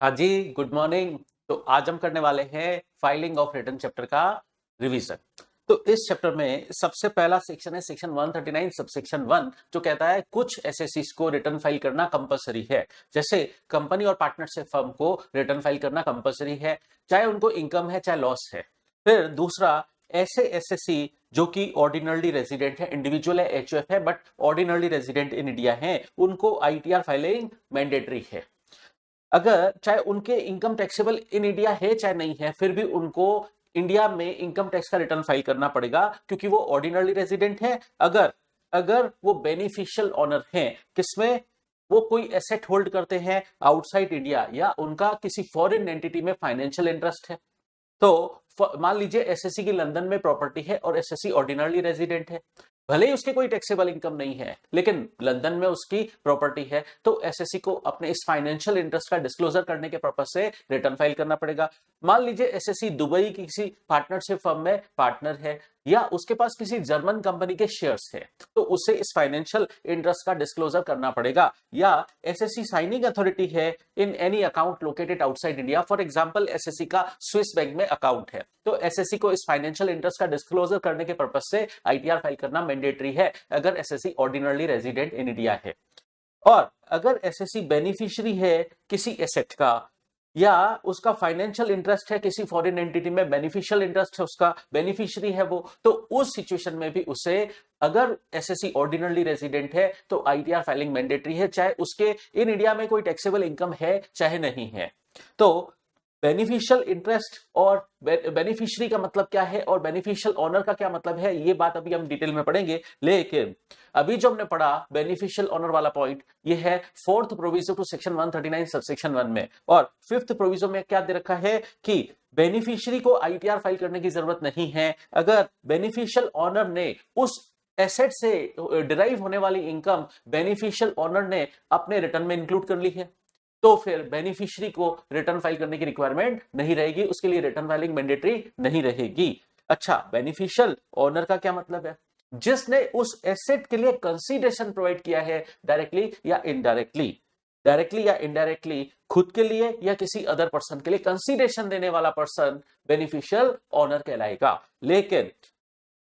हाँ जी, good morning. तो आज हम करने वाले हैं फाइलिंग ऑफ रिटर्न चैप्टर का रिवीजन। तो इस चैप्टर में सबसे पहला सेक्शन है सेक्शन 139 सबसेक्शन 1, जो कहता है कुछ एसएससीज को रिटर्न फाइल करना कंपलसरी है। जैसे कंपनी और पार्टनरशिप फर्म को रिटर्न फाइल करना कंपलसरी है, चाहे उनको इनकम है चाहे लॉस है। फिर दूसरा, ऐसे एसएससी जो कि ऑर्डिनरली रेजिडेंट है, इंडिविजुअल है, एचयूएफ है, but ordinarily resident in India है, उनको आईटीआर फाइलिंग मैंडेटरी है। अगर चाहे उनके इनकम टैक्सेबल इन इंडिया है चाहे नहीं है, फिर भी उनको इंडिया में इनकम टैक्स का रिटर्न फाइल करना पड़ेगा, क्योंकि वो ऑर्डिनरी रेजिडेंट है। अगर अगर वो बेनिफिशियल ऑनर हैं, किसमें, वो कोई एसेट होल्ड करते हैं आउटसाइड इंडिया, या उनका किसी फॉरेन एंटिटी में फाइनेंशियल इंटरेस्ट है। तो मान लीजिए एसएससी की लंदन में प्रॉपर्टी है और एसएससी ऑर्डिनरली रेजिडेंट है, भले ही उसके कोई टैक्सेबल इनकम नहीं है, लेकिन लंदन में उसकी प्रॉपर्टी है, तो एसएससी को अपने इस फाइनेंशियल इंटरेस्ट का डिस्क्लोजर करने के पर्पज से रिटर्न फाइल करना पड़ेगा। मान लीजिए एसएससी दुबई की किसी पार्टनरशिप फर्म में पार्टनर है, या उसके पास किसी जर्मन कंपनी के शेयर्स है, तो उसे इस फाइनेंशियल इंटरेस्ट का डिस्क्लोजर करना पड़ेगा। या एसएससी साइनिंग अथॉरिटी है in any account located outside India, for example SSC का स्विस बैंक में अकाउंट है, तो एसएससी को इस फाइनेंशियल इंटरेस्ट का डिस्क्लोजर करने के पर्पज से आईटीआर फाइल करना मैंडेटरी है, अगर SSC ordinarily resident in India है। और अगर एसएससी बेनिफिशियरी है किसी एसेट का, या उसका फाइनेंशियल इंटरेस्ट है किसी फॉरेन एंटिटी में, बेनिफिशियल इंटरेस्ट है उसका, बेनिफिशियरी है वो, तो उस सिचुएशन में भी उसे, अगर एसएससी ऑर्डिनरली रेजिडेंट है, तो आईटीआर फाइलिंग मैंडेटरी है, चाहे उसके इन इंडिया में कोई टैक्सेबल इनकम है चाहे नहीं है। तो बेनिफिशियल इंटरेस्ट और बेनिफिशियरी का मतलब क्या है और बेनिफिशियल ऑनर का क्या मतलब है, ये बात अभी हम डिटेल में पढ़ेंगे। लेकिन अभी जो हमने पढ़ा बेनिफिशियल ऑनर वाला पॉइंट, ये है fourth proviso to section 139 subsection 1 में। और फिफ्थ प्रोविजो में क्या दे रखा है कि बेनिफिशियरी को आईटीआर फाइल करने की जरूरत नहीं है, अगर बेनिफिशियल ऑनर ने उस एसेट से डिराइव होने वाली इनकम बेनिफिशियल ऑनर ने अपने रिटर्न में इंक्लूड कर ली है, तो फिर बेनिफिशियरी को रिटर्न फाइल करने की रिक्वायरमेंट नहीं रहेगी, उसके लिए रिटर्न फाइलिंग मैंडेटरी नहीं रहेगी। अच्छा, बेनिफिशियल ऑनर का क्या मतलब है? जिसने उस एसेट के लिए कंसीडरेशन प्रोवाइड किया है, डायरेक्टली या इनडायरेक्टली। डायरेक्टली या इनडायरेक्टली खुद के लिए या किसी अदर पर्सन के लिए कंसीडरेशन देने वाला पर्सन बेनिफिशियल ऑनर कहलाएगा। लेकिन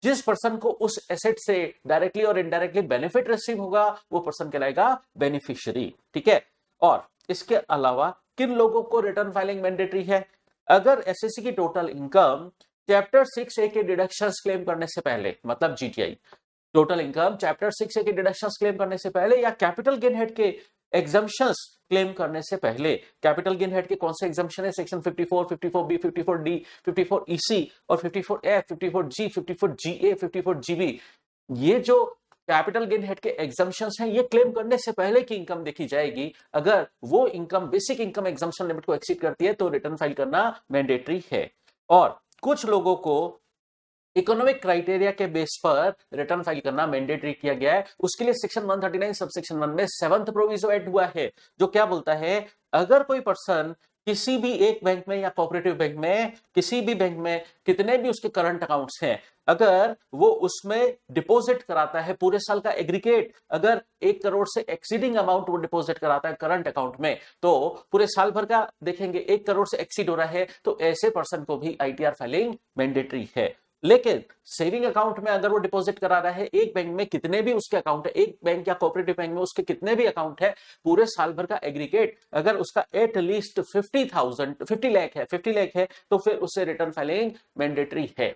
जिस पर्सन को उस एसेट से डायरेक्टली और इनडायरेक्टली बेनिफिट रिसीव होगा, वो पर्सन कहलाएगा बेनिफिशियरी। ठीक है। और इसके अलावा किन लोगों को रिटर्न फाइलिंग मैंडेटरी है? अगर एसएससी की टोटल इनकम चैप्टर 6A के डिडक्शंस क्लेम करने से पहले, मतलब GTI, total income chapter 6A के डिडक्शंस क्लेम करने से पहले, या कैपिटल गेन हेड के एग्जम्पशंस क्लेम करने से पहले। कैपिटल गेन हेड के कौन से एग्जम्पशन है? सेक्शन 54, 54B, 54D, 54EC और 54F, 54G, 54GA, 54GB। ये जो कैपिटल गेन हेड के एग्जम्पशंस हैं, ये क्लेम करने से पहले की इनकम देखी जाएगी। अगर वो income basic income exemption limit को एक्सीड करती है, तो रिटर्न फाइल करना मैंडेटरी है। और कुछ लोगों को इकोनॉमिक क्राइटेरिया के बेस पर रिटर्न फाइल करना मैंडेटरी किया गया है। उसके लिए सेक्शन 139 सबसेक्शन 1 में 7th प्रोविजो ऐड हुआ है, जो क्या बोलता है, अगर कोई पर्सन किसी भी एक बैंक में या कोऑपरेटिव बैंक में, किसी भी बैंक में कितने भी उसके करंट अकाउंट्स हैं, अगर वो उसमें डिपॉजिट कराता है पूरे साल का एग्रीगेट, अगर 1 करोड़ से एक्सीडिंग अमाउंट वो डिपॉजिट कराता है करंट अकाउंट में, तो पूरे साल भर का देखेंगे 1 करोड़ से एक्सीड हो रहा है, तो ऐसे पर्सन को भी आईटीआर फाइलिंग मैंडेटरी है। लेकिन सेविंग अकाउंट में अगर वो डिपॉजिट करा रहा है, एक बैंक में कितने भी उसके अकाउंट है, एक बैंक या कोऑपरेटिव बैंक में उसके कितने भी अकाउंट है, पूरे साल भर का एग्रीगेट अगर उसका एटलीस्ट 50 लाख है, तो फिर उससे रिटर्न फाइलिंग मैंडेटरी है।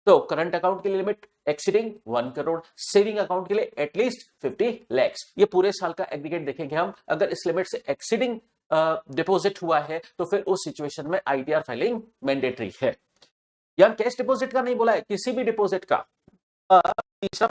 तो करंट अकाउंट के लिए limit exceeding 1 crore, saving account के लिए एटलीस्ट 50 लाख। ये पूरे साल का एग्रीगेट देखेंगे हम, अगर इस लिमिट से एक्सीडिंग डिपॉजिट हुआ है, तो फिर उस सिचुएशन में आईटीआर फाइलिंग मैंडेटरी है। यार कैश डिपॉजिट का नहीं बोला है, किसी भी डिपॉजिट का। तीसरा,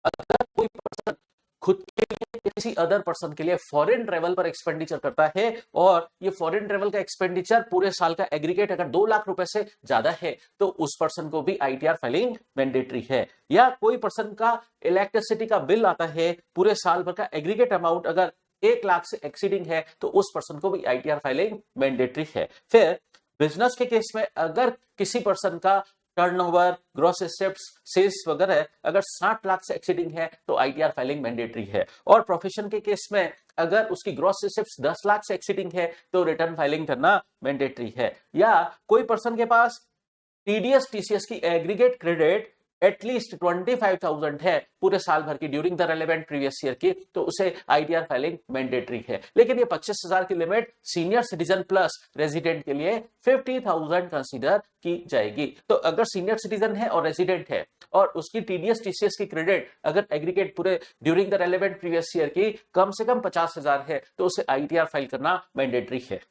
अगर कोई पर्सन खुद के लिए किसी अदर पर्सन के लिए फॉरेन ट्रेवल पर एक्सपेंडिचर करता है, और ये फॉरेन ट्रेवल का एक्सपेंडिचर पूरे साल का एग्रीगेट अगर 2 लाख रुपए से ज्यादा है, तो उस पर्सन को भी आईटीआर फाइलिंग मैंडेटरी है। या कोई पर्सन का इलेक्ट्रिसिटी का बिल आता है, पूरे साल भर का एग्रीगेट अमाउंट अगर 1 लाख से एक्सीडिंग है, तो उस पर्सन को भी आईटीआर फाइलिंग मैंडेटरी है। फिर बिजनेस के केस में अगर किसी पर्सन का टर्नओवर, ग्रॉस एसेट्स, सेल्स वगैरह अगर 60 लाख से एक्सीडिंग है तो आईटीआर फाइलिंग मैंडेटरी है। और प्रोफेशन के केस में अगर उसकी ग्रॉस एसेट्स 10 लाख से एक्सीडिंग है तो रिटर्न फाइलिंग करना मैंडेटरी है। या कोई पर्सन के पास टीडीएस टीसीएस की एग्रीगेट क्रेडिट एटलीस्ट 25,000 है पूरे साल भर की during the relevant previous year की, तो उसे आईटीआर फाइलिंग मैंडेटरी है। लेकिन ये 25,000 की limit senior citizen plus resident के लिए 50,000 कंसीडर की जाएगी। तो अगर सीनियर सिटीजन है और रेजिडेंट है और उसकी टीडीएस टीसीएस की क्रेडिट अगर एग्रीगेट पूरे during the relevant previous year की कम से कम 50,000 है तो उसे आईटीआर फाइल करना मैंडेटरी है।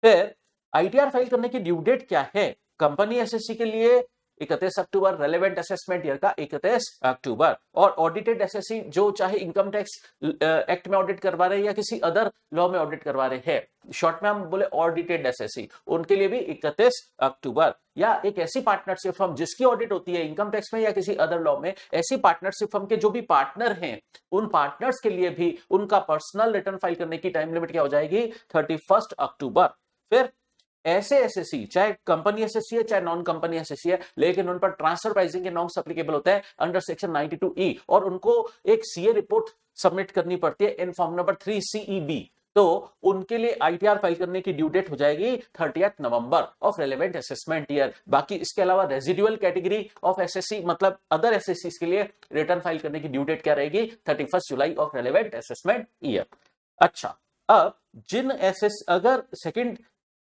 फिर आईटीआर फाइल करने की ड्यू डेट क्या है? कंपनी एसएससी के लिए 31 अक्टूबर, रेलेवेंट असेसमेंट ईयर का 31 अक्टूबर। और ऑडिटेड एसएससी जो चाहे इनकम टैक्स एक्ट में ऑडिट करवा रहे हैं या किसी अदर लॉ में ऑडिट करवा रहे हैं, शॉर्ट में हम बोले ऑडिटेड एसएससी, उनके लिए भी 31 अक्टूबर। या एक ऐसी पार्टनरशिप फर्म जिसकी ऑडिट होती है इनकम टैक्स में या किसी अदर लॉ में, ऐसी पार्टनरशिप फर्म के जो भी पार्टनर हैं उन पार्टनर्स के लिए भी उनका पर्सनल रिटर्न फाइल करने की टाइम लिमिट क्या हो जाएगी? 31 अक्टूबर। फिर ऐसे एसएससी चाहे कंपनी एसएससी है चाहे नॉन कंपनी एसएससी है, लेकिन उन पर ट्रांसफर प्राइसिंग के नॉर्म्स एप्लीकेबल होते हैं अंडर सेक्शन 92E और उनको एक सीए रिपोर्ट सबमिट करनी पड़ती है इन फॉर्म नंबर 3 CEB। तो उनके लिए आईटीआर फाइल करने की ड्यू डेट हो जाएगी 30 November of relevant assessment year. बाकी इसके अलावा रेजिडुअल कैटेगरी ऑफ एसएससी मतलब अदर एसएससी के लिए रिटर्न फाइल करने की ड्यू डेट क्या रहेगी? 31 July of relevant assessment year. अच्छा, अब जिन एसएस अगर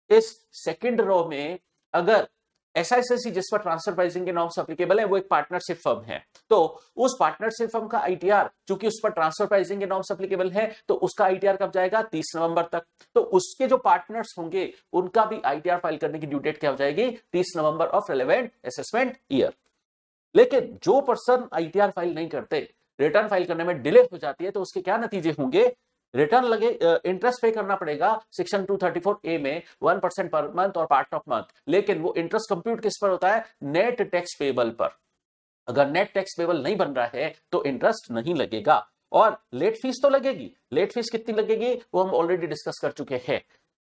इस सेकंड रो में अगर ऐसा एसएससी जिस पर ट्रांसफर प्राइसिंग के नॉर्म्स एप्लीकेबल है वो एक पार्टनरशिप फर्म है, तो उस पार्टनरशिप फर्म का आईटीआर चूंकि उस पर ट्रांसफर प्राइसिंग के नॉर्म्स एप्लीकेबल है तो उसका आईटीआर कब जाएगा? 30 नवंबर तक। तो उसके जो पार्टनर्स होंगे उनका भी आईटीआर फाइल करने की ड्यू डेट क्या हो जाएगी? 30 November of relevant assessment year. लेकिन जो पर्सन आईटीआर फाइल नहीं करते, रिटर्न फाइल करने में डिले हो जाती है, तो उसके क्या नतीजे होंगे? रिटर्न लगे इंटरेस्ट पे करना पड़ेगा सेक्शन 234A में 1% पर मंथ और पार्ट ऑफ मंथ। लेकिन वो इंटरेस्ट कंप्यूट किस पर होता है? नेट टैक्स पेबल पर। अगर नेट टैक्स पेबल नहीं बन रहा है तो इंटरेस्ट नहीं लगेगा। और लेट फीस तो लगेगी। लेट फीस कितनी लगेगी वो हम ऑलरेडी डिस्कस कर चुके हैं।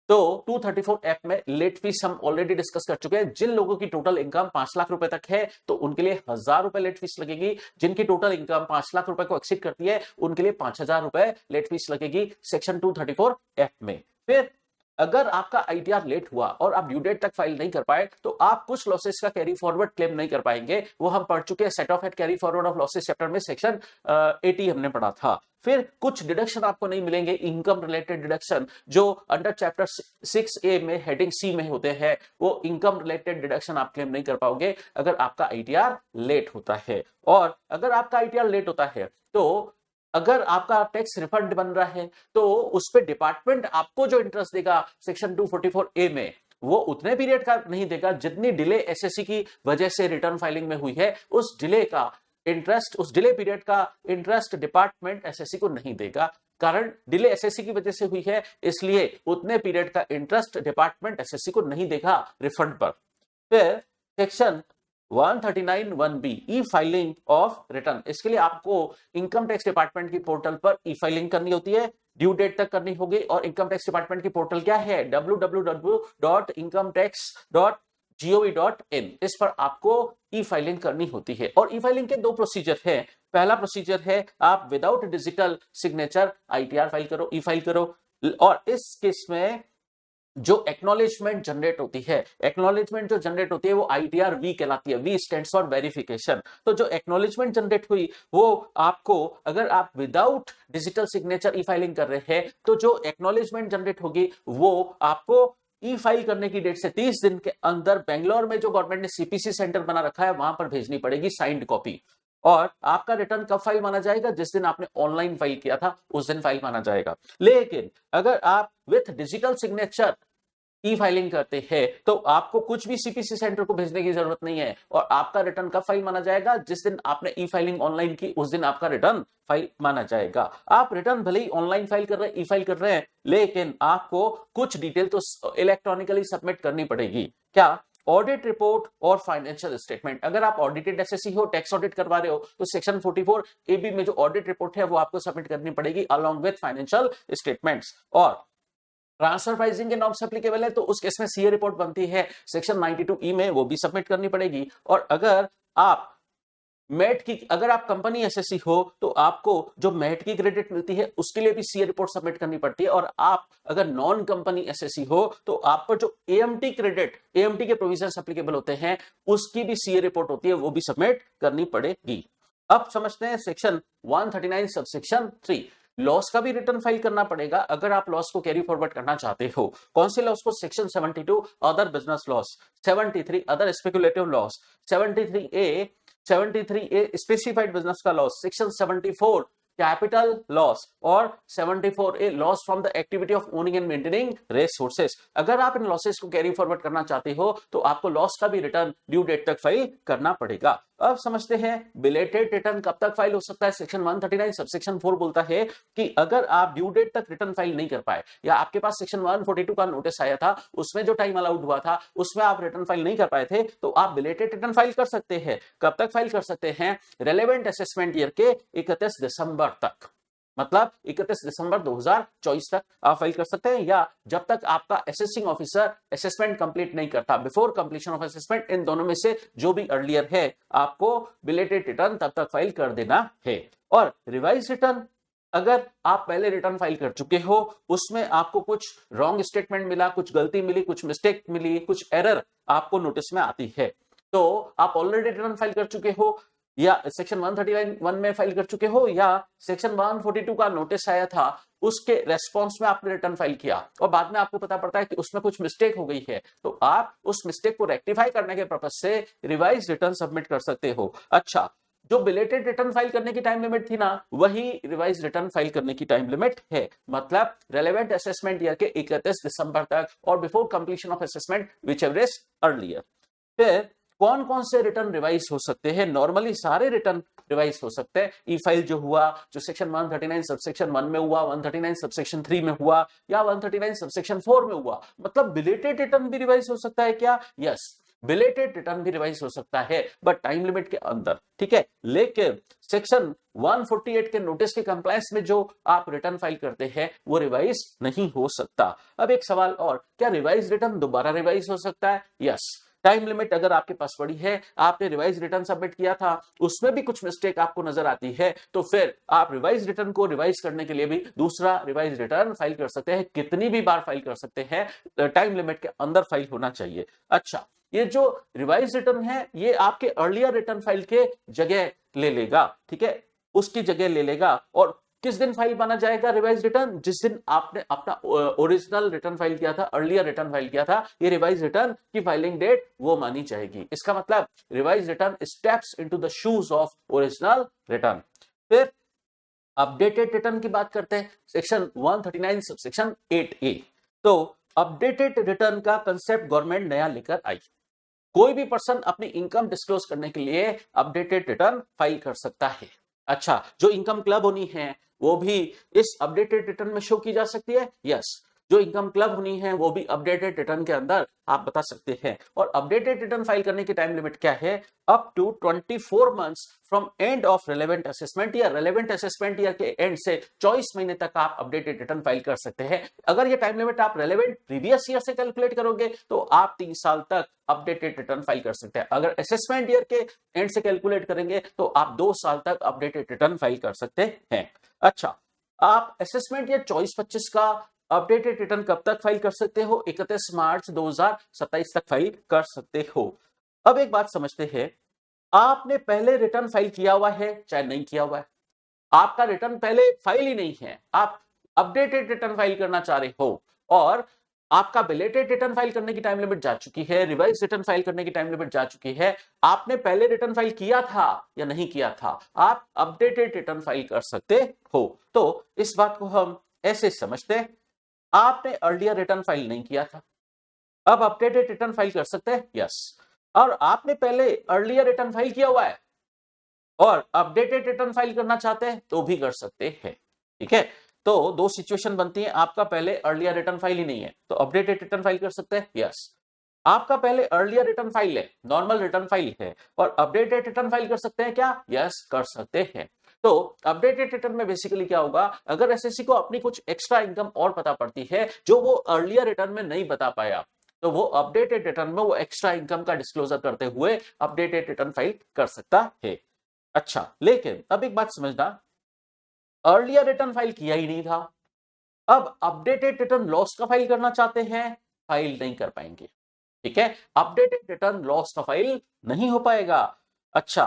तो 234 में लेट फीस हम ऑलरेडी डिस्कस कर चुके हैं। जिन लोगों की टोटल इनकम 5 लाख रुपए तक है तो उनके लिए 1,000 रुपए लेट फीस लगेगी। जिनकी टोटल इनकम 5 लाख रुपए को एक्सीड करती है उनके लिए 5,000 रुपए लेट फीस लगेगी सेक्शन 234 में। फिर अगर आपका आईटीआर लेट हुआ और आप ड्यू डेट तक फाइल नहीं कर पाए तो आप कुछ लॉसेस का कैरी फॉरवर्ड क्लेम नहीं कर पाएंगे। वो हम पढ़ चुके हैं set off at carry forward of losses chapter में सेक्शन 80 हमने पढ़ा था। फिर कुछ डिडक्शन आपको नहीं मिलेंगे, इनकम रिलेटेड डिडक्शन जो अंडर चैप्टर 6A में हेडिंग C में होते हैं, वो इनकम रिलेटेड डिडक्शन आप क्लेम नहीं कर पाओगे अगर आपका आईटीआर लेट होता है। और अगर आपका आईटीआर लेट होता है तो अगर आपका टैक्स रिफंड बन रहा है तो उस पे डिपार्टमेंट आपको जो इंटरेस्ट देगा सेक्शन 244A में वो उतने पीरियड का नहीं देगा जितनी डिले एसएससी की वजह से रिटर्न फाइलिंग में हुई है। उस डिले का इंटरेस्ट, उस डिले पीरियड का इंटरेस्ट डिपार्टमेंट एसएससी को नहीं देगा। कारण डिले एसएससी की वजह से हुई है इसलिए उतने पीरियड का इंटरेस्ट डिपार्टमेंट एसएससी को नहीं देगा रिफंड पर। फिर section 139(1)B E filing of return, इसके लिए आपको इनकम टैक्स डिपार्टमेंट की पोर्टल पर ई फाइलिंग करनी होती है, ड्यू डेट तक करनी होगी। और इनकम टैक्स डिपार्टमेंट की पोर्टल क्या है? www.incometax.gov.in। इस पर आपको ई फाइलिंग करनी होती है। और ई फाइलिंग के 2 प्रोसीजर है। पहला प्रोसीजर है आप without digital signature ITR file करो, ई फाइल करो। और इस केस में जो एक्नॉलेजमेंट जनरेट होती है, एक्नॉलेजमेंट जो जनरेट होती है वो आईटीआर वी कहलाती है। V stands for verification. तो जो एक्नॉलेजमेंट जनरेट हुई वो आपको, अगर आप without digital signature e filing कर रहे हैं तो जो एक्नॉलेजमेंट जनरेट होगी वो आपको ई फाइल करने की डेट से 30 दिन के अंदर बेंगलोर में जो गवर्नमेंट ने सीपीसी सेंटर बना रखा है वहां पर भेजनी पड़ेगी साइंड कॉपी। और आपका रिटर्न कब फाइल माना जाएगा? जिस दिन आपने ऑनलाइन फाइल किया था उस दिन फाइल माना जाएगा। लेकिन अगर आप with digital signature e filing करते हैं तो आपको कुछ भी सीपीसी सेंटर को भेजने की जरूरत नहीं है और आपका रिटर्न कब फाइल माना जाएगा? जिस दिन आपने ई फाइलिंग ऑनलाइन की उस दिन आपका रिटर्न फाइल माना जाएगा। आप रिटर्न भले ही ऑनलाइन फाइल कर रहे हैं, ई फाइल कर रहे हैं, लेकिन आपको कुछ डिटेल तो इलेक्ट्रॉनिकली सबमिट करनी पड़ेगी। क्या? ऑडिट रिपोर्ट और फाइनेंशियल स्टेटमेंट। अगर आप ऑडिटेड एसएससी हो, टैक्स ऑडिट करवा रहे हो तो सेक्शन 44AB में जो ऑडिट रिपोर्ट है वो आपको सबमिट करनी पड़ेगी अलोंग विथ फाइनेंशियल स्टेटमेंट्स। और ट्रांसफर प्राइसिंग के नॉर्म्स एप्लीकेबल है तो उस केस में सीए रिपोर्ट बनती है सेक्शन 92E में, वो भी सबमिट करनी पड़ेगी। और अगर आप मेट की, अगर आप कंपनी एसएससी हो तो आपको जो मेट की क्रेडिट मिलती है उसके लिए भी सीए रिपोर्ट सबमिट करनी पड़ती है। और आप अगर नॉन कंपनी एसएससी हो तो आप पर जो एएमटी क्रेडिट, एएमटी के प्रोविजंस एप्लीकेबल होते हैं उसकी भी सीए रिपोर्ट होती है, वो भी सबमिट करनी पड़ेगी। अब समझते हैं सेक्शन 139 सबसेक्शन 3, लॉस का भी रिटर्न फाइल करना पड़ेगा अगर आप लॉस को कैरी फॉरवर्ड करना चाहते हो। कौन से लॉस को? Section 72 other business loss, 73 other speculative loss, 73A specified business का लॉस, सेक्शन 74 कैपिटल लॉस और 74A loss from the activity of owning and maintaining resources. अगर आप इन लॉसेस को कैरी फॉरवर्ड करना चाहते हो तो आपको लॉस का भी रिटर्न ड्यू डेट तक फाइल करना पड़ेगा। अब समझते हैं बिलेटेड रिटर्न कब तक फाइल हो सकता है। सेक्शन 139 सबसेक्शन 4 बोलता है कि अगर आप ड्यू डेट तक रिटर्न फाइल नहीं कर पाए या आपके पास सेक्शन 142 का नोटिस आया था, उसमें जो टाइम अलाउड हुआ था उसमें आप रिटर्न फाइल नहीं कर पाए थे, तो आप बिलेटेड रिटर्न फाइल कर सकते हैं। कब तक फाइल कर सकते हैं? रेलेवेंट असेसमेंट ईयर के 31 दिसंबर तक, मतलब 31 दिसंबर 2024 तक आप फाइल कर सकते हैं, या जब तक आपका असेसिंग ऑफिसर असेसमेंट कंप्लीट नहीं करता, बिफोर कंप्लीशन ऑफ असेसमेंट। इन दोनों में से जो भी अर्लियर है आपको बिलेटेड रिटर्न तब तक फाइल कर देना है। और रिवाइज रिटर्न, अगर आप पहले रिटर्न फाइल कर चुके हो, उसमें आपको कुछ रॉन्ग स्टेटमेंट मिला, कुछ गलती मिली, कुछ मिस्टेक मिली, कुछ एरर आपको नोटिस में आती है, तो आप ऑलरेडी रिटर्न फाइल कर चुके हो या सेक्शन 139(1) में फाइल कर चुके हो या सेक्शन 142 का नोटिस आया था उसके रेस्पॉन्स में आपने रिटर्न फाइल किया और बाद में आपको पता पड़ता है कि उसमें कुछ मिस्टेक हो गई है, तो आप उस मिस्टेक को रेक्टिफाई करने के पर्पस से रिवाइज रिटर्न सबमिट कर सकते हो। अच्छा, जो बिलेटेड रिटर्न फाइल करने की टाइम लिमिट थी ना, वही रिवाइज रिटर्न फाइल करने की टाइम लिमिट है, मतलब रेलेवेंट असेसमेंट ईयर के 31 दिसंबर तक और before completion of assessment which ever is earlier. फिर कौन कौन से रिटर्न रिवाइज हो सकते हैं? नॉर्मली सारे रिटर्न रिवाइज हो सकते हैं। ई फाइल जो हुआ, जो सेक्शन 139 सबसेक्शन 1 में हुआ, 139 सबसेक्शन 3 में हुआ या 139 सबसेक्शन 4 में हुआ, मतलब बिलेटेड रिटर्न भी रिवाइज हो सकता है क्या? यस, बिलेटेड रिटर्न भी रिवाइज हो सकता है, बट टाइम लिमिट के अंदर, ठीक है। लेकिन सेक्शन 148 के नोटिस के कंप्लायंस में जो आप रिटर्न फाइल करते हैं वो रिवाइज नहीं हो सकता। अब एक सवाल और, क्या रिवाइज रिटर्न दोबारा रिवाइज हो सकता है? यस, टाइम लिमिट अगर आपके पास पड़ी है, आपने रिवाइज रिटर्न सबमिट किया था, उसमें भी कुछ मिस्टेक आपको नजर आती है, तो फिर आप रिवाइज रिटर्न को रिवाइज करने के लिए भी दूसरा रिवाइज रिटर्न फाइल कर सकते हैं। कितनी भी बार फाइल कर सकते हैं, टाइम लिमिट के अंदर फाइल होना चाहिए। अच्छा, ये जो रिवाइज रिटर्न है ये आपके अर्लियर रिटर्न फाइल के जगह ले लेगा, ठीक है, उसकी जगह ले लेगा। और किस दिन फाइल माना जाएगा रिवाइज रिटर्न? जिस दिन आपने अपना ओरिजिनल रिटर्न फाइल किया था, अर्लियर रिटर्न फाइल किया था, ये रिवाइज रिटर्न की फाइलिंग डेट वो मानी जाएगी। इसका मतलब revise return steps into the shoes of original return. फिर अपडेटेड रिटर्न की बात करते हैं, सेक्शन 139 सबसेक्शन 8A। तो अपडेटेड रिटर्न का कंसेप्ट गवर्नमेंट नया लेकर आई। कोई भी पर्सन अपनी इनकम डिस्क्लोज करने के लिए अपडेटेड रिटर्न फाइल कर सकता है। अच्छा, जो इनकम क्लब होनी है वो भी इस अपडेटेड रिटर्न में शो की जा सकती है। यस, जो इनकम क्लब होनी है वो भी अपडेटेड रिटर्न के अंदर आप बता सकते हैं। और अपडेटेड रिटर्न फाइल करने की टाइम लिमिट क्या है? Up to 24 months from end of relevant assessment year. Relevant assessment year के एंड से 24 महीने तक आप अपडेटेड रिटर्न फाइल कर सकते हैं। अगर ये टाइम लिमिट आप रेलेवेंट प्रीवियस ईयर से कैलकुलेट करोगे तो आप 3 साल तक अपडेटेड रिटर्न फाइल कर सकते हैं। अगर असेसमेंट ईयर के एंड से कैलकुलेट करेंगे तो आप 2 साल तक अपडेटेड रिटर्न फाइल कर सकते हैं। अच्छा, आप असेसमेंट ईयर 24-25 का अपडेटेड रिटर्न कब तक फाइल कर सकते हो? 31 मार्च 2027 तक फाइल कर सकते हो। अब एक बात समझते हैं, आपने पहले रिटर्न फाइल किया हुआ है चाहे नहीं किया हुआ है, आपका रिटर्न पहले फाइल ही नहीं है, आप अपडेटेड रिटर्न फाइल करना चाह रहे हो और आपका बिलेटेड रिटर्न फाइल करने की टाइम लिमिट जा चुकी है, रिवाइज रिटर्न फाइल करने की टाइम लिमिट जा चुकी है, आपने पहले रिटर्न फाइल किया था या नहीं किया था, आप अपडेटेड रिटर्न फाइल कर सकते हो। तो इस बात को हम ऐसे समझते हैं, आपने अर्लियर रिटर्न फाइल नहीं किया था, अब अपडेटेड रिटर्न फाइल कर सकते हैं। यस, और आपने पहले अर्लियर रिटर्न फाइल किया हुआ है और अपडेटेड रिटर्न फाइल करना चाहते हैं तो भी कर सकते हैं, ठीक है। तो 2 सिचुएशन बनती है, आपका पहले अर्लियर रिटर्न फाइल ही नहीं है तो अपडेटेड रिटर्न फाइल कर सकते हैं। यस, आपका पहले अर्लियर रिटर्न फाइल है, नॉर्मल रिटर्न फाइल है और अपडेटेड रिटर्न फाइल कर सकते हैं क्या? यस, कर सकते हैं। तो अपडेटेड रिटर्न में बेसिकली क्या होगा, अगर एसएससी को अपनी कुछ एक्स्ट्रा इनकम और पता पड़ती है जो वो अर्लियर रिटर्न में नहीं बता पाया, तो वो अपडेटेड रिटर्न में वो एक्स्ट्रा इनकम का डिस्क्लोजर करते हुए अपडेटेड रिटर्न फाइल कर सकता है। अच्छा, लेकिन अब एक बात समझना, अर्लियर रिटर्न फाइल किया ही नहीं था, अब अपडेटेड रिटर्न लॉस का फाइल करना चाहते हैं, फाइल नहीं कर पाएंगे। ठीक है, अपडेटेड रिटर्न लॉस का फाइल नहीं हो पाएगा। अच्छा,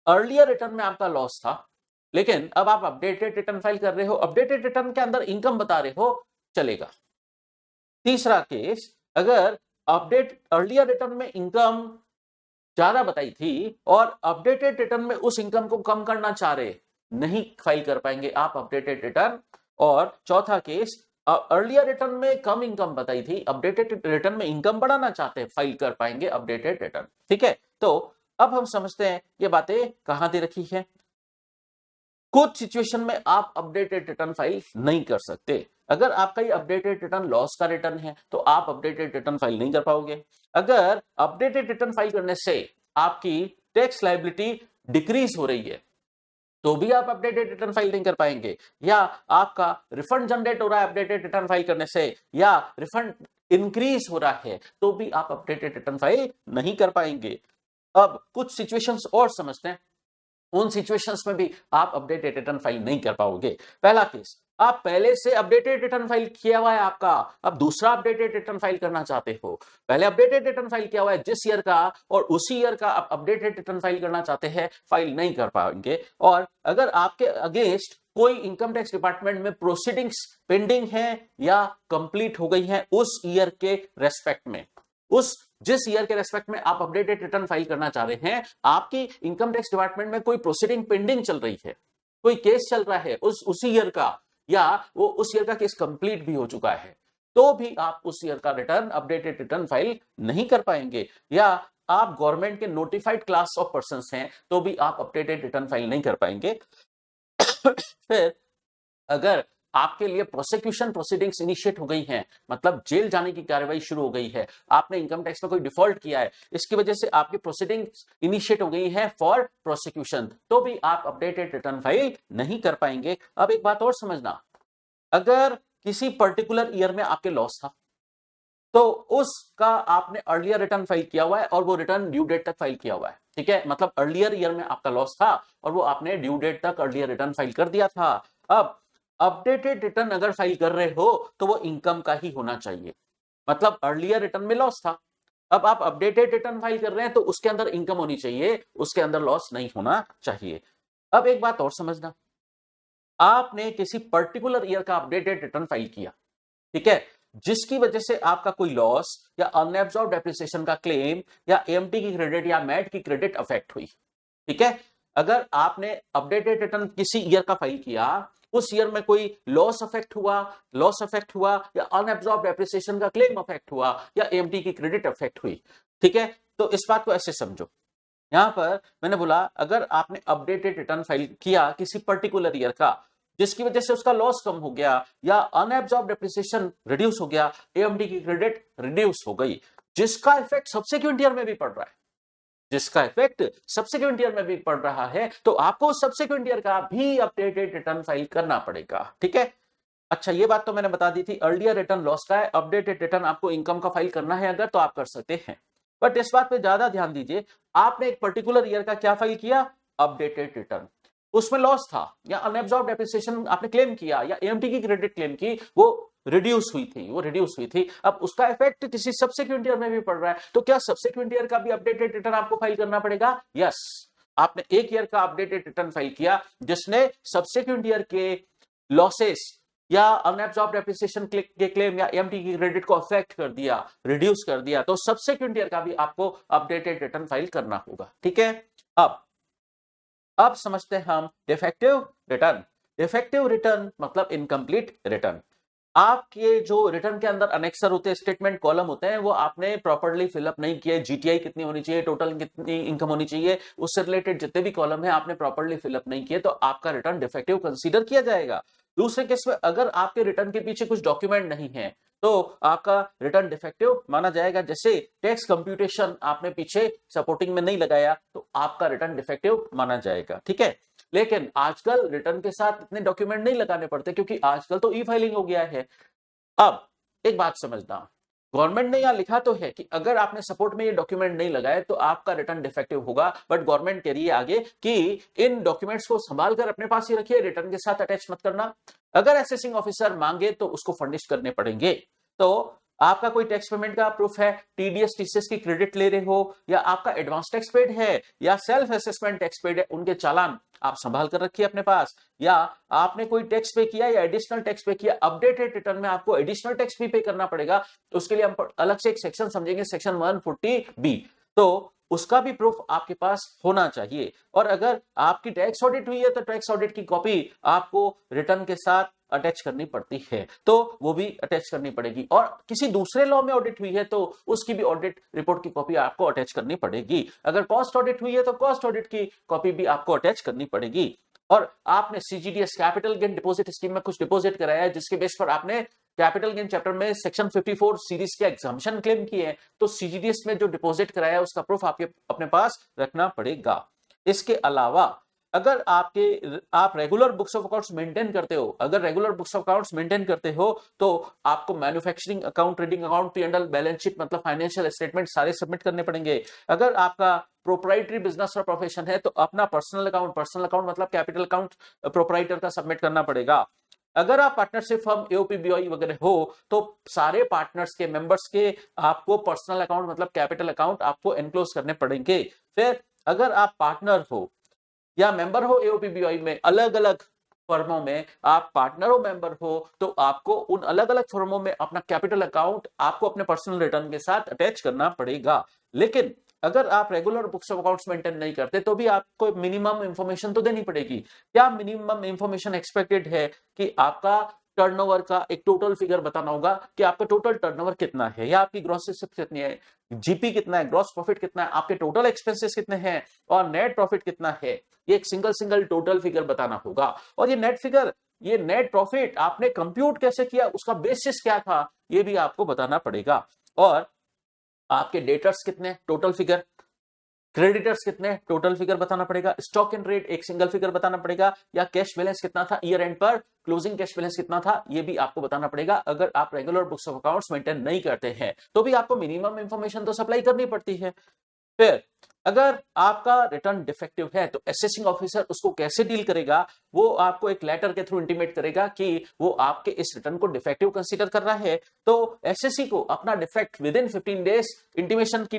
अर्लियर रिटर्न में आपका लॉस था, लेकिन अब आप अपडेटेड रिटर्न फाइल कर रहे हो, अपडेटेड रिटर्न के अंदर इनकम बता रहे हो, चलेगा। तीसरा केस, अगर अपडेट अर्लियर रिटर्न में इनकम ज्यादा बताई थी और अपडेटेड रिटर्न में उस इनकम को कम करना चाह रहे, नहीं फाइल कर पाएंगे आप अपडेटेड रिटर्न। और चौथा केस, अर्लियर रिटर्न में कम इनकम बताई थी, अपडेटेड रिटर्न में इनकम बढ़ाना चाहते हैं, फाइल कर पाएंगे अपडेटेड रिटर्न। ठीक है, तो अब हम समझते हैं ये बातें कहां दे रखी है। कुछ सिचुएशन में आप अपडेटेड रिटर्न फाइल नहीं कर सकते। अगर आपका ये अपडेटेड रिटर्न लॉस का रिटर्न है तो आप अपडेटेड रिटर्न फाइल नहीं कर पाओगे। अगर अपडेटेड रिटर्न फाइल करने से आपकी टैक्स लायबिलिटी डिक्रीज हो रही है तो भी आप अपडेटेड रिटर्न फाइल नहीं कर पाएंगे, या आपका रिफंड जनरेट हो रहा है अपडेटेड रिटर्न फाइल करने से, या रिफंड इंक्रीज हो रहा है तो भी आप अपडेटेड रिटर्न फाइल नहीं कर पाएंगे। अब कुछ सिचुएशंस और समझते हैं, उन सिचुएशंस में भी आप अपडेटेड रिटर्न फाइल नहीं कर पाओगे। पहला केस, आप पहले से अपडेटेड रिटर्न फाइल किया हुआ है आपका, अब दूसरा अपडेटेड रिटर्न फाइल करना चाहते हो। पहले अपडेटेड रिटर्न फाइल किया हुआ है जिस ईयर का, और उसी ईयर का आप अपडेटेड रिटर्न फाइल करना चाहते हैं, फाइल नहीं कर पाएंगे। और अगर आपके अगेंस्ट कोई इनकम टैक्स डिपार्टमेंट में प्रोसीडिंग्स पेंडिंग है या कंप्लीट हो गई है उस ईयर के रेस्पेक्ट में, उस जिस ईयर के रेस्पेक्ट में आप अपडेटेड रिटर्न फाइल करना चाह रहे हैं, आपकी इनकम टैक्स डिपार्टमेंट में कोई प्रोसीडिंग पेंडिंग चल रही है, कोई केस चल रहा है उसी ईयर का, या वो उस ईयर का केस कंप्लीट भी हो चुका है, तो भी आप उस ईयर का रिटर्न अपडेटेड रिटर्न फाइल नहीं कर पाएंगे। या आप गवर्नमेंट के नोटिफाइड क्लास ऑफ पर्संस हैं तो भी आप अपडेटेड रिटर्न फाइल नहीं कर पाएंगे। फिर अगर आपके लिए प्रोसिक्यूशन प्रोसीडिंग्स इनिशिएट हो गई हैं, मतलब जेल जाने की कार्रवाई शुरू हो गई है, आपने इनकम टैक्स में कोई डिफॉल्ट किया है, इसकी वजह से आपकी प्रोसीडिंग्स इनिशिएट हो गई है फॉर प्रोसिक्यूशन, तो भी आप अपडेटेड रिटर्न फाइल नहीं कर पाएंगे। अब एक बात और समझना, अगर किसी पर्टिकुलर ईयर में आपके लॉस था तो उसका आपने अर्लियर रिटर्न फाइल किया हुआ है और वो रिटर्न ड्यू डेट तक फाइल किया हुआ है। ठीक है, मतलब अर्लियर ईयर में आपका लॉस था और वो आपने ड्यू डेट तक अर्लियर रिटर्न फाइल कर दिया था। अब अपडेटेड रिटर्न अगर फाइल कर रहे हो तो वो इनकम का ही होना चाहिए, मतलब अर्लियर रिटर्न में लॉस था, अब आप अपडेटेड रिटर्न फाइल कर रहे हैं तो उसके अंदर इनकम होनी चाहिए, उसके अंदर लॉस नहीं होना चाहिए। अब एक बात और समझना, आपने किसी पर्टिकुलर ईयर का अपडेटेड रिटर्न फाइल किया, ठीक है, जिसकी वजह से आपका कोई लॉस या अनएब्सॉर्ब्ड डेप्रिसिएशन का क्लेम या एएमटी की क्रेडिट या मैट की क्रेडिट अफेक्ट हुई। ठीक है, अगर आपने अपडेटेड रिटर्न किसी ईयर का फाइल किया, उस ईयर में कोई लॉस अफेक्ट हुआ या अनएब्सॉर्ब्ड डेप्रिसिएशन का क्लेम अफेक्ट हुआ या एएमटी की क्रेडिट अफेक्ट हुई, ठीक है, तो इस बात को ऐसे समझो, यहां पर मैंने बोला अगर आपने अपडेटेड रिटर्न फाइल किया किसी पर्टिकुलर ईयर का जिसकी वजह से उसका लॉस कम हो गया या अनएब्सॉर्ब्ड डेप्रिसिएशन रिड्यूस हो गया, एएमडी की क्रेडिट रिड्यूस हो गई, जिसका इफेक्ट सब्सिक्वेंट ईयर में भी पड़ रहा है, जिसका इफेक्ट सब्सिक्वेंट ईयर में भी पड़ रहा है, तो आपको सब्सिक्वेंट ईयर का भी अपडेटेड रिटर्न फाइल करना पड़ेगा। ठीक है, अच्छा ये बात तो मैंने बता दी थी, अर्लियर रिटर्न लॉस का है, अपडेटेड रिटर्न आपको इनकम का फाइल करना है अगर तो आप कर सकते हैं, बट इस बात पे ज्यादा ध्यान दीजिए, आपने एक पर्टिकुलर ईयर का क्या फाइल किया, अपडेटेड रिटर्न, उसमें लॉस था या अनएब्सॉर्ब्ड डेप्रिसिएशन आपने क्लेम किया या एएमटी की क्रेडिट क्लेम की, वो रिड्यूस हुई थी, अब उसका इफेक्ट किसी सब्सिक्वेंट ईयर में भी पड़ रहा है, तो क्या सब्सिक्वेंट ईयर का भी अपडेटेड रिटर्न आपको फाइल करना पड़ेगा? यस, आपने एक ईयर का अपडेटेड रिटर्न फाइल किया जिसने सब्सिक्वेंट ईयर के लॉसेस या अनएब्सॉर्ब्ड डेप्रिसिएशन के क्लेम या एएमटी की क्रेडिट को अफेक्ट कर दिया, रिड्यूस कर दिया, तो सब्सिक्वेंट ईयर का भी आपको अपडेटेड रिटर्न फाइल करना होगा। ठीक है, अब समझते हैं हम डिफेक्टिव रिटर्न। डिफेक्टिव रिटर्न मतलब इनकम्प्लीट रिटर्न। आपके जो रिटर्न के अंदर अनेक्सर होते हैं, स्टेटमेंट कॉलम होते हैं, वो आपने प्रॉपर्ली फिलअप नहीं किए, जीटीआई कितनी होनी चाहिए, टोटल कितनी इनकम होनी चाहिए, उससे रिलेटेड जितने भी कॉलम है आपने प्रॉपर्ली फिलअप नहीं किए, तो आपका रिटर्न डिफेक्टिव कंसीडर किया जाएगा। दूसरे केस में अगर आपके रिटर्न के पीछे कुछ डॉक्यूमेंट नहीं है तो आपका रिटर्न डिफेक्टिव माना जाएगा, जैसे टैक्स कंप्यूटेशन आपने पीछे सपोर्टिंग में नहीं लगाया तो आपका रिटर्न डिफेक्टिव माना जाएगा। ठीक है, लेकिन आजकल रिटर्न के साथ इतने डॉक्यूमेंट नहीं लगाने पड़ते, क्योंकि आजकल तो ई फाइलिंग हो गया है। अब एक बात समझना, गवर्नमेंट ने यहां लिखा तो है कि अगर आपने सपोर्ट में ये डॉक्यूमेंट नहीं लगाए तो आपका रिटर्न डिफेक्टिव होगा, बट गवर्नमेंट कह रही है आगे कि इन डॉक्यूमेंट्स को संभाल कर अपने पास ही रखिए, रिटर्न के साथ अटैच मत करना। अगर असेसिंग ऑफिसर मांगे तो उसको फर्निश करने पड़ेंगे। तो आपका कोई टैक्स पेमेंट का प्रूफ है, टीडीएस टीसीएस की क्रेडिट ले रहे हो, या आपका एडवांस टैक्स पेड है, या सेल्फ असेसमेंट टैक्स पेड है, उनके चालान आप संभाल कर रखिए अपने पास। या आपने कोई टैक्स पे किया या एडिशनल टैक्स पे किया, अपडेटेड रिटर्न में आपको एडिशनल टैक्स भी पे करना पड़ेगा, तो उसके लिए हम अलग से एक सेक्शन समझेंगे, सेक्शन 140B। तो उसका भी प्रूफ आपके पास होना चाहिए। और अगर आपकी टैक्स ऑडिट हुई है तो टैक्स ऑडिट की कॉपी आपको रिटर्न के साथ अटैच करनी पड़ती है, तो वो भी अटैच करनी पड़ेगी। और किसी दूसरे लॉ में ऑडिट हुई है तो उसकी भी ऑडिट रिपोर्ट की कॉपी आपको अटैच करनी पड़ेगी। अगर कॉस्ट ऑडिट हुई है तो कॉस्ट ऑडिट की कॉपी भी आपको अटैच करनी पड़ेगी। और आपने सीजीडीएस कैपिटल गेन डिपॉजिट स्कीम में कुछ डिपॉजिट कराया है, जिसके बेस पर आपने कैपिटल गेन चैप्टर में सेक्शन 54 सीरीज के एग्जामिशन क्लेम किए हैं, तो सीजीडीएस में जो डिपॉजिट कराया है उसका प्रूफ आपके अपने पास रखना पड़ेगा। इसके अलावा अगर आप regular books of accounts maintain करते हो, अगर regular books of accounts maintain करते हो तो आपको manufacturing account, trading account, P&L, balance sheet मतलब फाइनेंशियल स्टेटमेंट सारे सबमिट करने पड़ेंगे। अगर आपका प्रोप्राइटरी बिजनेस और प्रोफेशन है तो अपना पर्सनल अकाउंट मतलब कैपिटल अकाउंट प्रोप्राइटर का सबमिट करना पड़ेगा। अगर आप पार्टनरशिप फर्म, एओपीबीओई वगैरह हो तो सारे पार्टनर्स के, मेंबर्स के आपको पर्सनल अकाउंट मतलब कैपिटल अकाउंट आपको एनक्लोज करने पड़ेंगे। फिर अगर आप पार्टनर हो या मेंबर हो एओपीबीओई में, अलग अलग फर्मों में आप पार्टनर हो, मेंबर हो, तो आपको उन अलग अलग फर्मों में अपना कैपिटल अकाउंट आपको अपने पर्सनल रिटर्न के साथ अटैच करना पड़ेगा। लेकिन अगर आप regular books of accounts maintain नहीं करते तो भी आपको मिनिमम इंफॉर्मेशन तो देनी पड़ेगी। क्या मिनिमम इंफॉर्मेशन एक्सपेक्टेड है कि आपका टर्नओवर का एक टोटल फिगर बताना होगा कि आपका टोटल टर्नओवर कितना है, या आपकी ग्रॉस रिसीप्ट कितनी है, जीपी कितना है, ग्रॉस प्रॉफिट कितना है, आपके टोटल एक्सपेंसेस कितने हैं और नेट प्रॉफिट कितना है। ये एक सिंगल टोटल फिगर बताना होगा। और ये नेट फिगर, ये नेट प्रॉफिट आपने कंप्यूट कैसे किया, उसका बेसिस क्या था, ये भी आपको बताना पड़ेगा। और आपके डेटर्स कितने, टोटल फिगर, क्रेडिटर्स कितने, टोटल फिगर बताना पड़ेगा। स्टॉक इन रेट एक सिंगल फिगर बताना पड़ेगा। या कैश बैलेंस कितना था ईयर एंड पर, क्लोजिंग कैश बैलेंस कितना था, ये भी आपको बताना पड़ेगा। अगर आप regular books of accounts maintain नहीं करते हैं तो भी आपको मिनिमम इंफॉर्मेशन तो सप्लाई करनी पड़ती है। फिर अगर आपका रिटर्न डिफेक्टिव है तो असेसिंग ऑफिसर उसको कैसे डील करेगा, वो आपको एक लेटर के थ्रू इंटीमेट करेगा कि वो आपके इस रिटर्न को डिफेक्टिव कंसीडर कर रहा है। तो एसएससी को अपना defect with in 15 days intimation की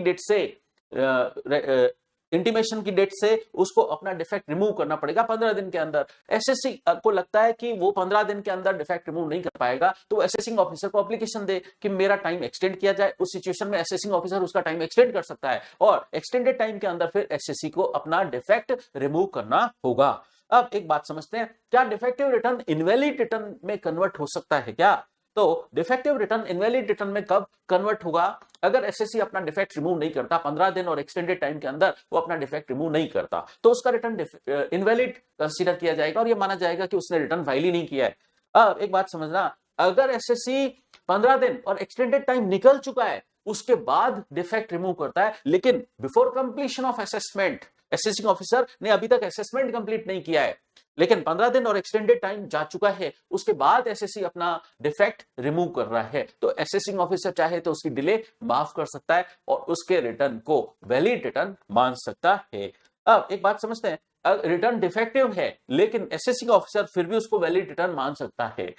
डेट से उसको अपना डिफेक्ट रिमूव करना पड़ेगा 15 दिन के अंदर। एसएससी को लगता है कि वो 15 दिन के अंदर डिफेक्ट रिमूव नहीं कर पाएगा तो असेसिंग ऑफिसर को एप्लीकेशन दे कि मेरा टाइम एक्सटेंड किया जाए। उस सिचुएशन में असेसिंग ऑफिसर उसका टाइम एक्सटेंड कर सकता है और एक्सटेंडेड टाइम के अंदर फिर एसएससी को अपना डिफेक्ट रिमूव करना होगा। अब एक बात समझते हैं, क्या डिफेक्टिव रिटर्न इनवैलिड रिटर्न में कन्वर्ट हो सकता है क्या? तो डिफेक्टिव रिटर्न इनवैलिड रिटर्न में कब कन्वर्ट होगा? अगर एसएससी अपना डिफेक्ट रिमूव नहीं करता 15 दिन और एक्सटेंडेड टाइम के अंदर वो अपना डिफेक्ट रिमूव नहीं करता तो उसका रिटर्न इनवैलिड कंसीडर किया जाएगा और ये माना जाएगा कि उसने रिटर्न फाइल ही नहीं किया है। अब एक बात समझना, अगर एसएससी 15 दिन और एक्सटेंडेड टाइम निकल चुका है उसके बाद डिफेक्ट रिमूव करता है, लेकिन before completion of assessment assessing officer ने अभी तक असेसमेंट कंप्लीट नहीं किया है, लेकिन 15 दिन और एक्सटेंडेड टाइम जा चुका है, उसके बाद एसएससी अपना डिफेक्ट रिमूव कर रहा है तो असेसिंग ऑफिसर चाहे तो उसकी डिले माफ कर सकता है और उसके रिटर्न को वैलिड रिटर्न मान सकता है। अब एक बात समझते हैं, रिटर्न डिफेक्टिव है लेकिन एसेसिंग ऑफिसर फिर भी उसको वैलिड रिटर्न मान सकता है,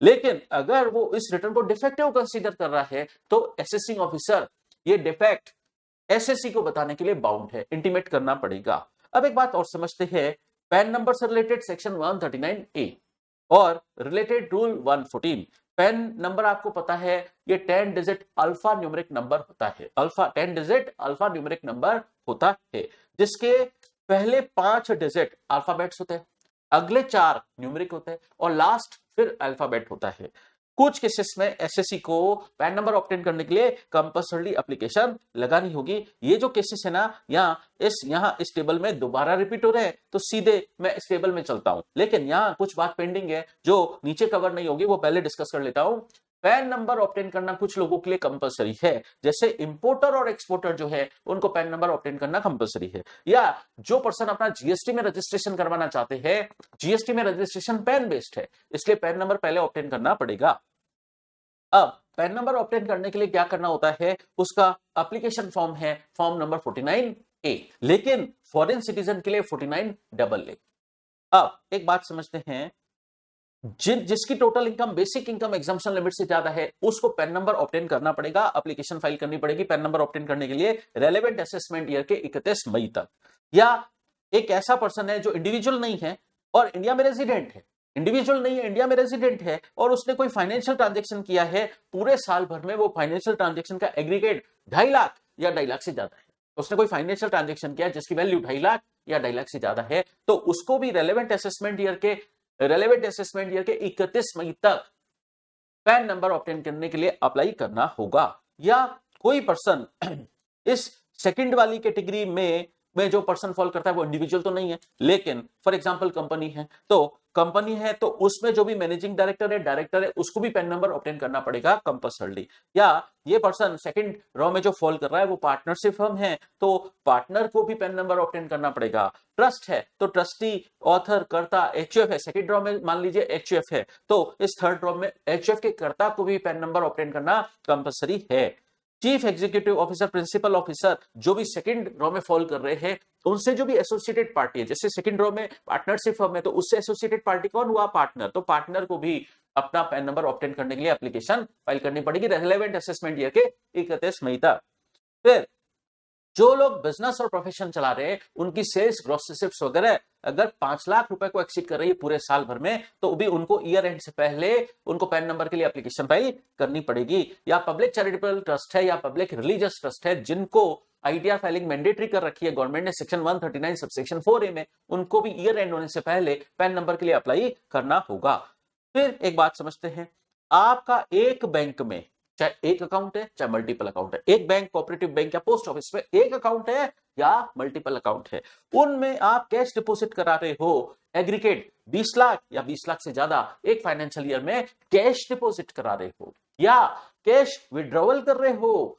लेकिन अगर वो इस रिटर्न को डिफेक्टिव कंसीडर कर रहा है तो असेसिंग ऑफिसर ये डिफेक्ट एसएससी को बताने के लिए बाउंड है, इंटीमेट करना पड़ेगा। अब एक बात और समझते हैं, पैन नंबर से रिलेटेड सेक्शन 139A और रिलेटेड रूल 114। पैन नंबर आपको पता है ये 10 डिजिट अल्फा न्यूमेरिक नंबर होता है, 10 डिजिट अल्फा न्यूमेरिक नंबर होता है जिसके पहले 5 डिजिट अल्फाबेट्स होते हैं, अगले 4 न्यूमेरिक होते हैं और लास्ट फिर अल्फाबेट होता है। कुछ केसेस में एसएससी को पैन नंबर ऑब्टेन करने के लिए कंपल्सरी एप्लीकेशन लगानी होगी। ये जो केसेस है ना यहाँ इस टेबल में दोबारा रिपीट हो रहे हैं तो सीधे मैं इस टेबल में चलता हूं, लेकिन यहाँ कुछ बात पेंडिंग है जो नीचे कवर नहीं होगी, वो पहले डिस्कस कर लेता हूं। पैन नंबर ऑब्टेन करना कुछ लोगों के लिए कंपलसरी है, जैसे इंपोर्टर और एक्सपोर्टर जो है उनको पैन नंबर ऑब्टेन करना कंपलसरी है, या जो पर्सन अपना जीएसटी में रजिस्ट्रेशन करवाना चाहते हैं, जीएसटी में रजिस्ट्रेशन पैन बेस्ड है, इसलिए पैन नंबर पहले ऑब्टेन करना पड़ेगा। अब पैन नंबर ऑब्टेन करने के लिए क्या करना होता है, उसका एप्लीकेशन फॉर्म है फॉर्म नंबर 49A, लेकिन फॉरेन सिटीजन के लिए 49AA। अब एक बात समझते हैं, जिसकी total income basic income exemption limit से ज्यादा है उसको पैन नंबर ऑब्टेन करना पड़ेगा, एप्लीकेशन फाइल करनी पड़ेगी पैन नंबर ऑब्टेन करने के लिए रेलेवेंट असेसमेंट ईयर के 31 मई तक। या एक ऐसा पर्सन है जो इंडिविजुअल नहीं है और इंडिया में रेजिडेंट है, इंडिविजुअल नहीं है, इंडिया में रेजिडेंट है और उसने कोई फाइनेंशियल ट्रांजेक्शन किया है पूरे साल भर में, वो फाइनेंशियल ट्रांजेक्शन का एग्रीगेट 2.5 लाख या 2.5 लाख से ज्यादा है, उसने कोई फाइनेंशियल ट्रांजेक्शन किया जिसकी वैल्यू 2.5 लाख या 2.5 लाख से ज्यादा है, तो उसको भी रेलेवेंट असेसमेंट ईयर के 31 मई तक पैन नंबर ऑब्टेन करने के लिए अप्लाई करना होगा। या कोई पर्सन इस सेकंड वाली कैटेगरी में जो पर्सन फॉल करता है वो इंडिविजुअल तो नहीं है, लेकिन फॉर एग्जांपल कंपनी है तो उसमें जो भी मैनेजिंग डायरेक्टर है उसको भी पैन नंबर ऑब्टेन करना पड़ेगा कंपल्सरली। या ये पर्सन सेकंड रॉ में जो फॉल कर रहा है वो पार्टनरशिप फर्म है तो पार्टनर को भी पैन नंबर ऑब्टेन करना पड़ेगा। ट्रस्ट है तो ट्रस्टी, ऑथर, कर्ता, एचयूएफ है, सेकंड रॉ में मान लीजिए एचयूएफ है तो इस थर्ड रॉ में एचयूएफ के कर्ता को भी पैन नंबर ऑब्टेन करना कंपल्सरी है। Chief executive officer, principal officer जो भी सेकंड रॉ में फॉल कर रहे हैं उनसे जो भी एसोसिएटेड पार्टी है, जैसे सेकंड रॉ में पार्टनरशिप फर्म है तो उससे एसोसिएटेड पार्टी कौन हुआ, पार्टनर, तो पार्टनर को भी अपना पैन नंबर ऑब्टेन करने के लिए एप्लीकेशन फाइल करनी पड़ेगी रेलेवेंट असेसमेंट ईयर के 31 मई तक। फिर जो लोग बिजनेस और प्रोफेशन चला रहे हैं उनकी सेल्स, ग्रॉस रिसीव्स वगैरह अगर 5 लाख रुपए को एक्सीड कर रही है पूरे साल भर में तो भी उनको ईयर एंड से पहले उनको पैन नंबर के लिए एप्लीकेशन फाइल करनी पड़ेगी। या पब्लिक चैरिटेबल ट्रस्ट है या पब्लिक रिलीजियस ट्रस्ट है जिनको आईटीआर फाइलिंग मैंडेटरी कर रखी है गवर्नमेंट ने सेक्शन 139 सबसेक्शन 4A में, उनको भी ईयर एंड होने से पहले पैन नंबर के लिए अप्लाई करना होगा। फिर एक बात समझते हैं, आपका एक बैंक में चाहे एक अकाउंट है चाहे मल्टीपल अकाउंट है, एक बैंक, कोऑपरेटिव बैंक या पोस्ट ऑफिस में एक अकाउंट है या मल्टीपल अकाउंट है, उनमें आप कैश डिपॉजिट करा रहे हो एग्रीगेट 20 लाख या 20 लाख से ज्यादा एक फाइनेंशियल ईयर में कैश डिपॉजिट करा रहे हो या कैश विड्रॉवल कर रहे हो,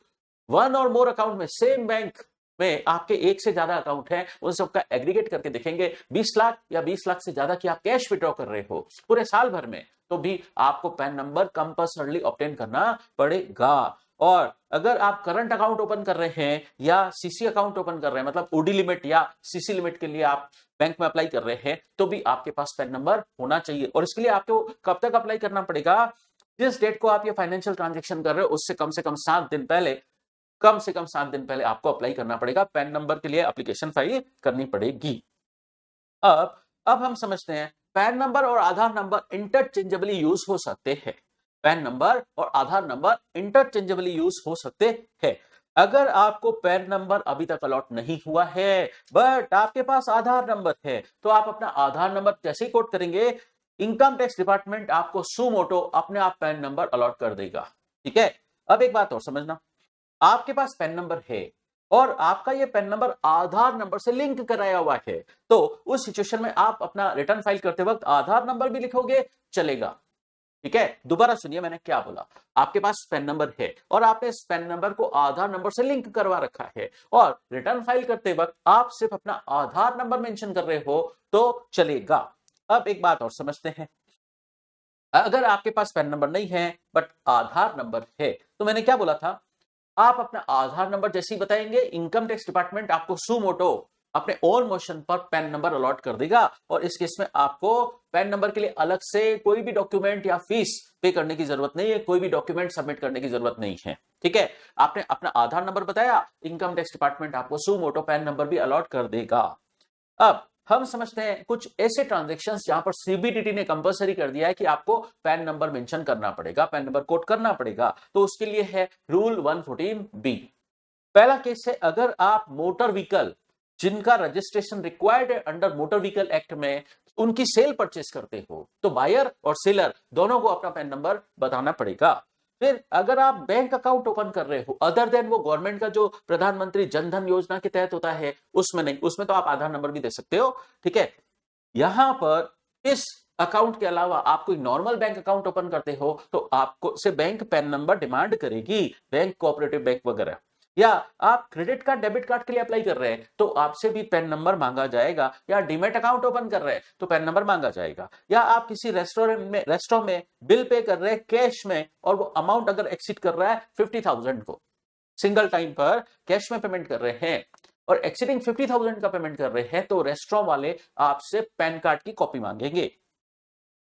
वन और मोर अकाउंट में सेम बैंक में आपके एक से ज्यादा अकाउंट है, उन सबका एग्रीगेट करके देखेंगे 20 लाख या 20 लाख से ज्यादा की आप कैश विड्रॉ कर रहे हो पूरे साल भर में तो भी आपको पैन नंबर कंपल्सरली ऑब्टेन करना पड़ेगा। और अगर आप करंट अकाउंट ओपन कर रहे हैं या सीसी अकाउंट ओपन कर रहे हैं, मतलब ओडी लिमिट या सीसी लिमिट के लिए आप बैंक में अप्लाई कर रहे हैं तो भी आपके पास पैन नंबर होना चाहिए। और इसके लिए आपको कब तक अप्लाई करना पड़ेगा, जिस डेट को आप ये फाइनेंशियल ट्रांजेक्शन कर रहे हो उससे कम से कम 7 दिन पहले आपको अप्लाई करना पड़ेगा, पैन नंबर के लिए एप्लीकेशन फाइल करनी पड़ेगी। अब हम समझते हैं पैन नंबर और आधार नंबर इंटरचेंजेबली यूज हो सकते हैं। पैन नंबर और आधार नंबर इंटरचेंजेबली यूज हो सकते हैं। अगर आपको पैन नंबर अभी तक अलॉट नहीं हुआ है बट आपके पास आधार नंबर है तो आप अपना आधार नंबर जैसे ही कोड करेंगे इनकम टैक्स डिपार्टमेंट आपको सुमोटो अपने आप पैन नंबर अलॉट कर देगा। ठीक है, अब एक बात और समझना, आपके पास पैन नंबर है और आपका ये पैन नंबर आधार नंबर से लिंक कराया हुआ है तो उस सिचुएशन में आप अपना रिटर्न फाइल करते वक्त आधार नंबर भी लिखोगे चलेगा। ठीक है, दोबारा सुनिए मैंने क्या बोला, आपके पास पैन नंबर है और आपने इस पैन नंबर को आधार नंबर से लिंक करवा रखा है और रिटर्न फाइल करते वक्त आप सिर्फ अपना आधार नंबर मेंशन कर रहे हो तो चलेगा। अब एक बात और समझते हैं, अगर आपके पास पैन नंबर नहीं है बट आधार नंबर है तो मैंने क्या बोला था, आप अपना आधार नंबर जैसे ही बताएंगे इनकम टैक्स डिपार्टमेंट आपको सुमोटो अपने ओन मोशन पर पैन नंबर अलॉट कर देगा और इस केस में आपको पैन नंबर के लिए अलग से कोई भी डॉक्यूमेंट या फीस पे करने की जरूरत नहीं है, कोई भी डॉक्यूमेंट सबमिट करने की जरूरत नहीं है। ठीक है, आपने अपना आधार नंबर बताया, इनकम टैक्स डिपार्टमेंट आपको सुमोटो पैन नंबर भी अलॉट कर देगा। अब हम समझते हैं कुछ ऐसे ट्रांजैक्शंस जहां पर सीबीडीटी ने कंपलसरी कर दिया है कि आपको पैन नंबर मेंशन करना पड़ेगा, पैन नंबर कोड करना पड़ेगा, तो उसके लिए है रूल 114B। पहला केस है, अगर आप मोटर व्हीकल जिनका रजिस्ट्रेशन रिक्वायर्ड है अंडर मोटर व्हीकल एक्ट में उनकी सेल परचेस करते हो तो बायर और सेलर दोनों को अपना पैन नंबर बताना पड़ेगा। फिर अगर आप बैंक अकाउंट ओपन कर रहे हो अदर देन वो गवर्नमेंट का जो प्रधानमंत्री जन धन योजना के तहत होता है उसमें नहीं, उसमें तो आप आधार नंबर भी दे सकते हो। ठीक है, यहां पर इस अकाउंट के अलावा आप कोई नॉर्मल बैंक अकाउंट ओपन करते हो तो आपको से बैंक पैन नंबर डिमांड करेगी, बैंक कोऑपरेटिव बैंक वगैरह। या आप क्रेडिट कार्ड डेबिट कार्ड के लिए अप्लाई कर रहे हैं तो आपसे भी पैन नंबर मांगा जाएगा, या डीमैट अकाउंट ओपन कर रहे हैं तो पैन नंबर मांगा जाएगा, या आप किसी रेस्टोरेंट में बिल पे कर रहे हैं कैश में और वो अमाउंट अगर एक्सीड कर रहा है 50,000 को, सिंगल टाइम पर कैश में पेमेंट कर रहे हैं और एक्सीडिंग 50,000 का पेमेंट कर रहे हैं तो रेस्टोरेंट वाले आपसे पैन कार्ड की कॉपी मांगेंगे।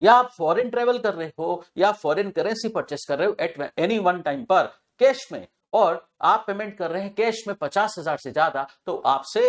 या आप फॉरेन ट्रेवल कर रहे हो या फॉरेन करेंसी परचेस कर रहे हो एट एनी वन टाइम पर कैश में, और आप पेमेंट कर रहे हैं कैश में 50,000 से ज्यादा, तो आपसे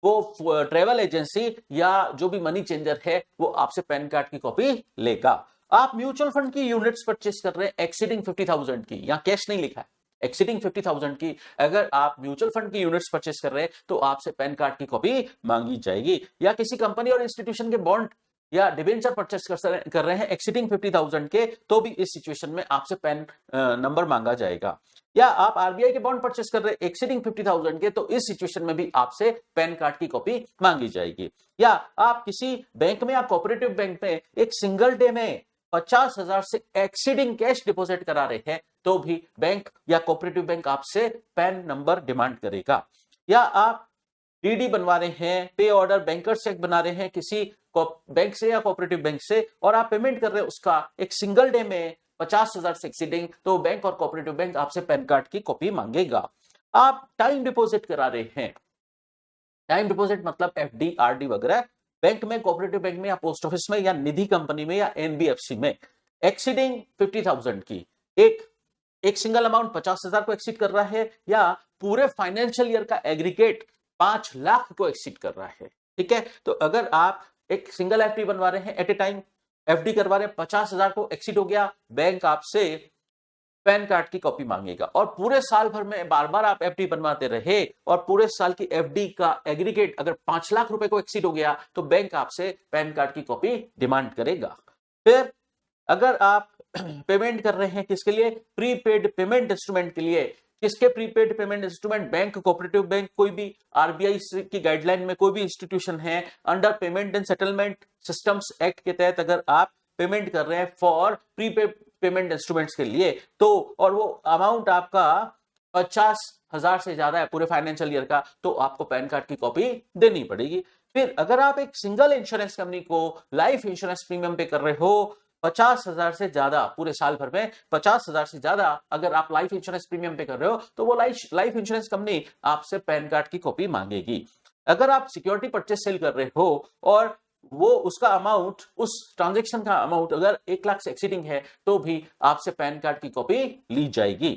वो ट्रेवल एजेंसी या जो भी मनी चेंजर है वो आपसे पैन कार्ड की कॉपी लेगा। आप म्यूचुअल फंड की यूनिट्स परचेस कर रहे हैं एक्सीडिंग 50,000 की, या कैश नहीं लिखा है, एक्सीडिंग 50,000 की, अगर आप म्यूचुअल फंड की यूनिट्स परचेस कर रहे हैं तो आपसे पैन कार्ड की कॉपी मांगी जाएगी। या किसी कंपनी और इंस्टीट्यूशन के बॉन्ड या डिबेंचर परचेस कर रहे हैं एक्सीडिंग 50,000 के, तो भी इस सिचुएशन में आपसे पैन नंबर मांगा जाएगा। या आप आरबीआई के बॉन्ड परचेस कर रहे हैं एक्सीडिंग 50,000 के, तो इस सिचुएशन में भी आपसे पैन कार्ड की कॉपी मांगी जाएगी। या आप किसी बैंक में या कोऑपरेटिव बैंक में एक सिंगल डे में 50,000 से एक्सीडिंग कैश डिपॉजिट करा रहे हैं तो भी बैंक या कोऑपरेटिव बैंक आपसे पैन नंबर डिमांड करेगा। या आप डीडी बनवा रहे हैं, पे ऑर्डर, बैंकर चेक बना रहे हैं किसी बैंक से या कोऑपरेटिव बैंक से, और आप पेमेंट कर रहे हैं उसका एक सिंगल डे में 50,000 से एक्सीडिंग, तो बैंक और कोऑपरेटिव बैंक आपसे पैन कार्ड की कॉपी मांगेगा। आप टाइम डिपॉजिट करा रहे हैं, टाइम डिपॉजिट मतलब एफडी, आरडी वगैरह, बैंक में, कोऑपरेटिव बैंक में या पोस्ट ऑफिस में या निधि कंपनी में या एनबीएफसी में, एक्सीडिंग 50,000 की, एक सिंगल अमाउंट 50,000 को एक्सीड कर रहा है या पूरे फाइनेंशियल ईयर का एग्रीगेट 5 लाख को एक्सीड कर रहा है। ठीक है, तो अगर आप एक सिंगल एफडी बनवा रहे हैं एट ए टाइम, एफडी करवा रहे हैं, 50,000 को एक्सीड हो गया, बैंक आपसे पैन कार्ड की कॉपी मांगेगा। और पूरे साल भर में बार बार आप एफडी बनवाते रहे और पूरे साल की एफडी का एग्रीगेट अगर 5 लाख रुपए को एक्सीड हो गया तो बैंक आपसे पैन कार्ड की कॉपी डिमांड करेगा। फिर अगर आप पेमेंट कर रहे हैं किसके लिए, प्रीपेड पेमेंट इंस्ट्रूमेंट के लिए, किसके prepaid payment instrument, bank, cooperative bank, कोई भी आरबीआई की गाइडलाइन में कोई भी इंस्टीट्यूशन है, under payment and settlement systems act के तहत अगर आप पेमेंट कर रहे हैं फॉर प्रीपेड पेमेंट इंस्ट्रूमेंट्स के लिए, तो और वो अमाउंट आपका 50,000 से ज्यादा है पूरे फाइनेंशियल ईयर का, तो आपको पैन कार्ड की कॉपी देनी पड़ेगी। फिर अगर आप एक सिंगल इंश्योरेंस कंपनी को लाइफ इंश्योरेंस प्रीमियम पे कर रहे हो 50,000 से ज्यादा, पूरे साल भर में 50,000 से ज्यादा अगर आप लाइफ इंश्योरेंस प्रीमियम पे कर रहे हो तो वो लाइफ इंश्योरेंस कंपनी आपसे पैन कार्ड की कॉपी मांगेगी। अगर आप सिक्योरिटी परचेस सेल कर रहे हो और वो उसका अमाउंट, उस ट्रांजेक्शन का अमाउंट अगर 1 लाख से एक्सीडिंग है तो भी आपसे पैन कार्ड की कॉपी ली जाएगी।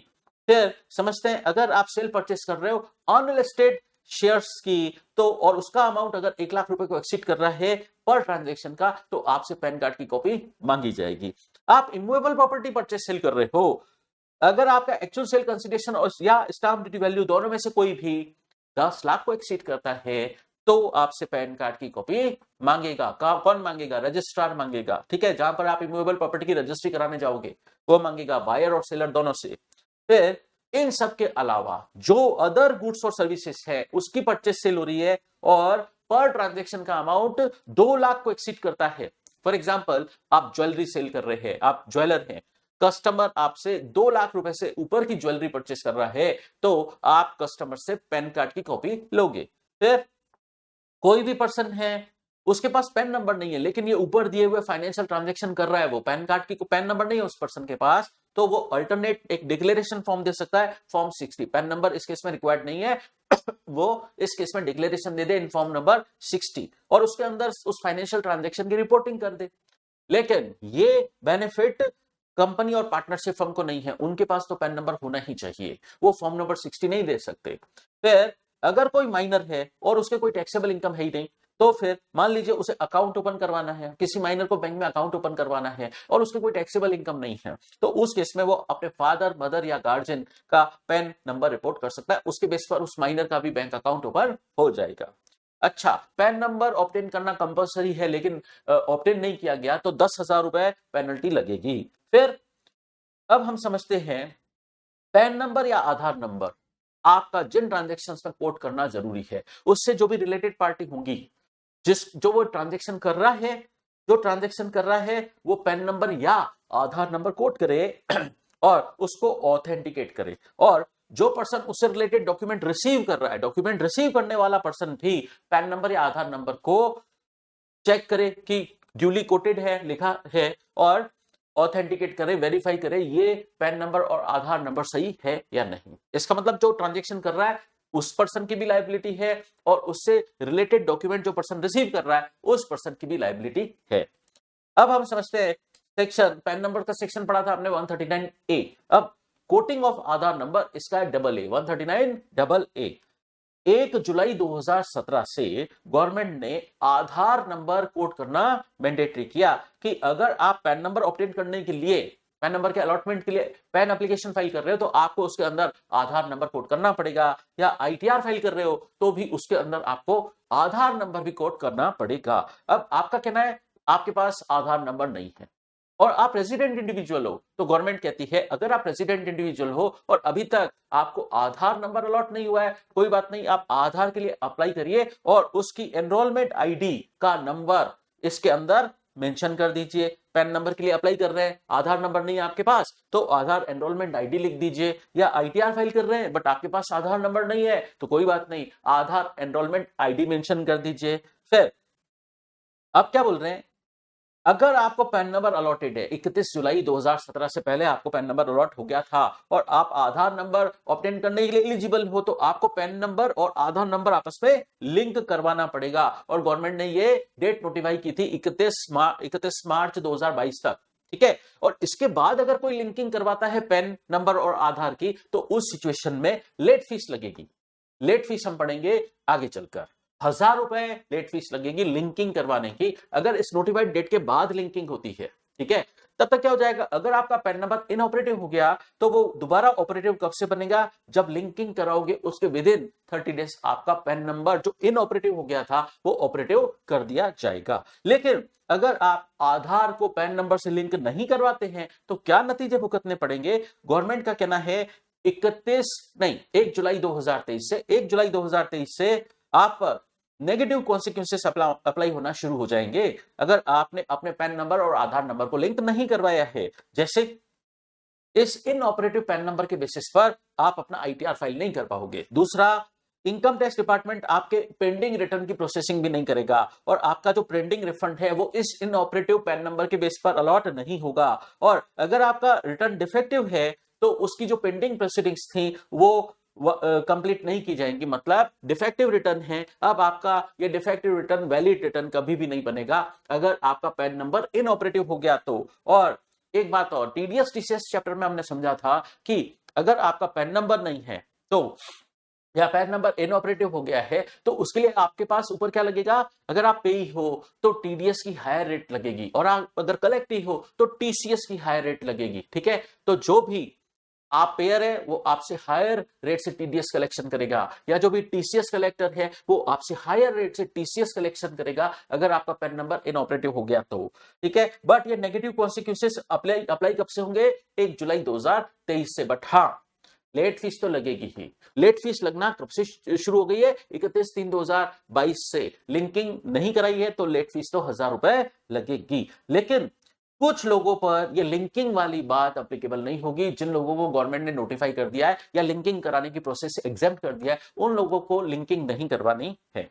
फिर समझते हैं, अगर आप सेल परचेस कर रहे हो अनलिस्टेड शेयर्स की, तो और उसका अमाउंट अगर 1 लाख रुपए को एक्सीड कर रहा है पर ट्रांजेक्शन का, तो आपसे पैन कार्ड की कॉपी मांगी जाएगी। आप इमूवेबल प्रॉपर्टी परचेस सेल कर रहे हो, अगर आपका एक्चुअल सेल कंसिडरेशन और या स्टाम्प ड्यूटी वैल्यू दोनों में से कोई भी 10 लाख को एक्सीड करता है तो आपसे पैन कार्ड की कॉपी मांगेगा। कौन मांगेगा, रजिस्ट्रार मांगेगा। ठीक है, जहां पर आप इमूवेबल प्रॉपर्टी की रजिस्ट्री कराने जाओगे वो मांगेगा, बायर और सेलर दोनों से। फिर इन सब के अलावा जो अदर गुड्स और सर्विसेज है उसकी परचेस सेल हो रही है और पर ट्रांजेक्शन का अमाउंट 2 लाख को एक्सीड करता है। फॉर एग्जाम्पल, आप ज्वेलरी सेल कर रहे हैं, आप ज्वेलर हैं, कस्टमर आपसे 2 लाख रुपए से ऊपर की ज्वेलरी परचेस कर रहा है तो आप कस्टमर से पैन कार्ड की कॉपी लोगे। फिर कोई भी पर्सन है, उसके पास पैन नंबर नहीं है लेकिन ये ऊपर दिए हुए फाइनेंशियल ट्रांजैक्शन कर रहा है, वो पैन कार्ड की पैन नंबर नहीं है उस पर्सन के पास, तो वो अल्टरनेट एक डिक्लेरेशन फॉर्म दे सकता है, फॉर्म 60। पैन नंबर इस केस में रिक्वायर्ड नहीं है वो इस केस में declaration they they in form number 60 और उसके अंदर उस फाइनेंशियल ट्रांजैक्शन की रिपोर्टिंग कर दे। लेकिन ये बेनिफिट कंपनी और पार्टनरशिप फर्म को नहीं है, उनके पास तो पैन नंबर होना ही चाहिए, वो फॉर्म नंबर 60 नहीं दे सकते। फिर अगर कोई माइनर है और उसके कोई टैक्सेबल इनकम है ही नहीं, तो फिर मान लीजिए उसे अकाउंट ओपन करवाना है, किसी माइनर को बैंक में अकाउंट ओपन करवाना है और उसके कोई टैक्सेबल इनकम नहीं है, तो उस केस में वो अपने फादर, मदर या गार्जियन का पैन नंबर रिपोर्ट कर सकता है, उसके बेस पर उस माइनर का भी बैंक अकाउंट ओपन हो जाएगा। अच्छा, पैन नंबर ऑब्टेन करना कंपलसरी है लेकिन ऑब्टेन नहीं किया गया तो 10,000 रुपए पेनल्टी लगेगी। फिर अब हम समझते हैं पैन नंबर या आधार नंबर आपका जिन ट्रांजैक्शंस में कोट करना जरूरी है, उससे जो भी रिलेटेड पार्टी होंगी, जो वो ट्रांजैक्शन कर रहा है जो ट्रांजैक्शन कर रहा है वो पैन नंबर या आधार नंबर कोड करे और उसको ऑथेंटिकेट करे, और जो पर्सन उससे रिलेटेड डॉक्यूमेंट रिसीव कर रहा है, डॉक्यूमेंट रिसीव करने वाला पर्सन भी पैन नंबर या आधार नंबर को चेक करे कि ड्यूली कोटेड है, लिखा है, और ऑथेंटिकेट करे, वेरीफाई करे ये पैन नंबर और आधार नंबर सही है या नहीं। इसका मतलब जो ट्रांजैक्शन कर रहा है उस पर्सन की भी लायबिलिटी है, और उससे रिलेटेड डॉक्यूमेंट जो पर्सन रिसीव कर रहा है उस पर्सन की भी लायबिलिटी है। अब हम समझते हैं सेक्शन, पैन नंबर का सेक्शन पढ़ा था आपने 139A। अब कोटिंग ऑफ आधार नंबर, इसका है AA, 139AA। 1 जुलाई 2017 से गवर्नमेंट ने आधार नंबर कोड करना मैंडेटरी किया कि अगर आप पैन नंबर ऑब्टेन करने के लिए, पैन नंबर के अलॉटमेंट के लिए पैन एप्लीकेशन फाइल कर रहे हो तो आपको उसके अंदर आधार नंबर कोड करना पड़ेगा, या ITR फाइल कर रहे हो तो भी उसके अंदर आपको आधार नंबर भी कोड करना पड़ेगा। अब आपका कहना है आपके पास आधार नंबर नहीं है और आप रेजिडेंट इंडिविजुअल हो, तो गवर्नमेंट कहती है अगर आप रेजिडेंट इंडिविजुअल हो और अभी तक आपको आधार नंबर अलॉट नहीं हुआ है, कोई बात नहीं, आप आधार के लिए अप्लाई करिए और उसकी एनरोलमेंट ID का नंबर इसके अंदर मेंशन कर दीजिए। पैन नंबर के लिए अप्लाई कर रहे हैं, आधार नंबर नहीं है आपके पास, तो आधार एनरोलमेंट ID लिख दीजिए, या ITR फाइल कर रहे हैं बट आपके पास आधार नंबर नहीं है तो कोई बात नहीं, आधार एनरोलमेंट ID मेंशन कर दीजिए। फिर अब क्या बोल रहे हैं, अगर आपको पैन नंबर अलॉटेड है, 31 जुलाई 2017 से पहले आपको पैन नंबर अलॉट हो गया था और आप आधार नंबर ऑब्टेन करने के लिए एलिजिबल हो, तो आपको पैन नंबर और आधार नंबर आपस में लिंक करवाना पड़ेगा। और गवर्नमेंट ने ये डेट नोटिफाई की थी 31 मार्च 2022 तक, ठीक है। और इसके बाद अगर कोई लिंकिंग करवाता है पैन नंबर और आधार की तो उस सिचुएशन में लेट फीस लगेगी। लेट फीस हम पढ़ेंगे आगे चलकर, 1000 रुपए लेट फीस लगेगी लिंकिंग करवाने की, अगर इस नोटिफाइड डेट के बाद लिंकिंग होती है, ठीक है। तब तक क्या हो जाएगा, अगर आपका पैन नंबर इनऑपरेटिव हो गया तो वो दोबारा ऑपरेटिव कब से बनेगा, जब लिंकिंग कराओगे उसके विदिन 30 डेज आपका पैन नंबर जो इनऑपरेटिव हो गया था वो ऑपरेटिव कर दिया जाएगा। लेकिन अगर आप आधार को पैन नंबर से लिंक नहीं करवाते हैं तो क्या नतीजे भुगतने पड़ेंगे। गवर्नमेंट का कहना है 1 जुलाई 2023 से 1 जुलाई 2023 से आप नेगेटिव कॉन्सिक्वेंसेस अप्लाई होना शुरू हो जाएंगे अगर आपने अपने पैन नंबर और आधार नंबर को लिंक नहीं करवाया है। जैसे इस इनऑपरेटिव पैन नंबर के बेसिस पर आप अपना ITR फाइल नहीं कर पाओगे। दूसरा, इनकम टैक्स डिपार्टमेंट आपके पेंडिंग रिटर्न की प्रोसेसिंग भी नहीं करेगा और आपका जो पेंडिंग रिफंड है वो इस इनऑपरेटिव पैन नंबर के बेस पर अलॉट नहीं होगा। और अगर आपका रिटर्न डिफेक्टिव है तो उसकी जो पेंडिंग प्रोसीडिंग्स थी वो कंप्लीट नहीं की जाएंगी, मतलब डिफेक्टिव रिटर्न है। अब आपका ये डिफेक्टिव रिटर्न वैलिड रिटर्न कभी भी नहीं बनेगा अगर आपका पैन नंबर इनऑपरेटिव हो गया तो। और एक बात और, TDS TCS चैप्टर में हमने समझा था कि अगर आपका पैन नंबर नहीं है तो या पैन नंबर इनऑपरेटिव हो गया है तो उसके लिए आपके पास ऊपर क्या लगेगा, अगर आप पेई हो तो TDS की हायर रेट लगेगी, और आप अगर कलेक्टी हो तो TCS की हायर रेट लगेगी, ठीक है। तो जो भी आप पेयर है वो आपसे हायर रेट से TDS कलेक्शन करेगा, या जो भी TCS कलेक्टर है वो आपसे हायर रेट से TCS कलेक्शन करेगा अगर आपका पैन नंबर इनऑपरेटिव हो गया तो, ठीक है। बट ये नेगेटिव कॉन्सिक्वेंसेस अप्लाई कब से होंगे, 1 जुलाई 2023 से। बट हाँ, लेट फीस तो लगेगी ही। लेट फीस लगना कब से शुरू हो गई है, 31/3/2022 से। लिंकिंग नहीं कराई है तो लेट फीस तो 1000 रुपए लगेगी। लेकिन कुछ लोगों पर ये लिंकिंग वाली बात एप्लीकेबल नहीं होगी। जिन लोगों को गवर्नमेंट ने नोटिफाई कर दिया है या लिंकिंग कराने की प्रोसेस से एग्जेम्प्ट कर दिया है उन लोगों को लिंकिंग नहीं करवानी है।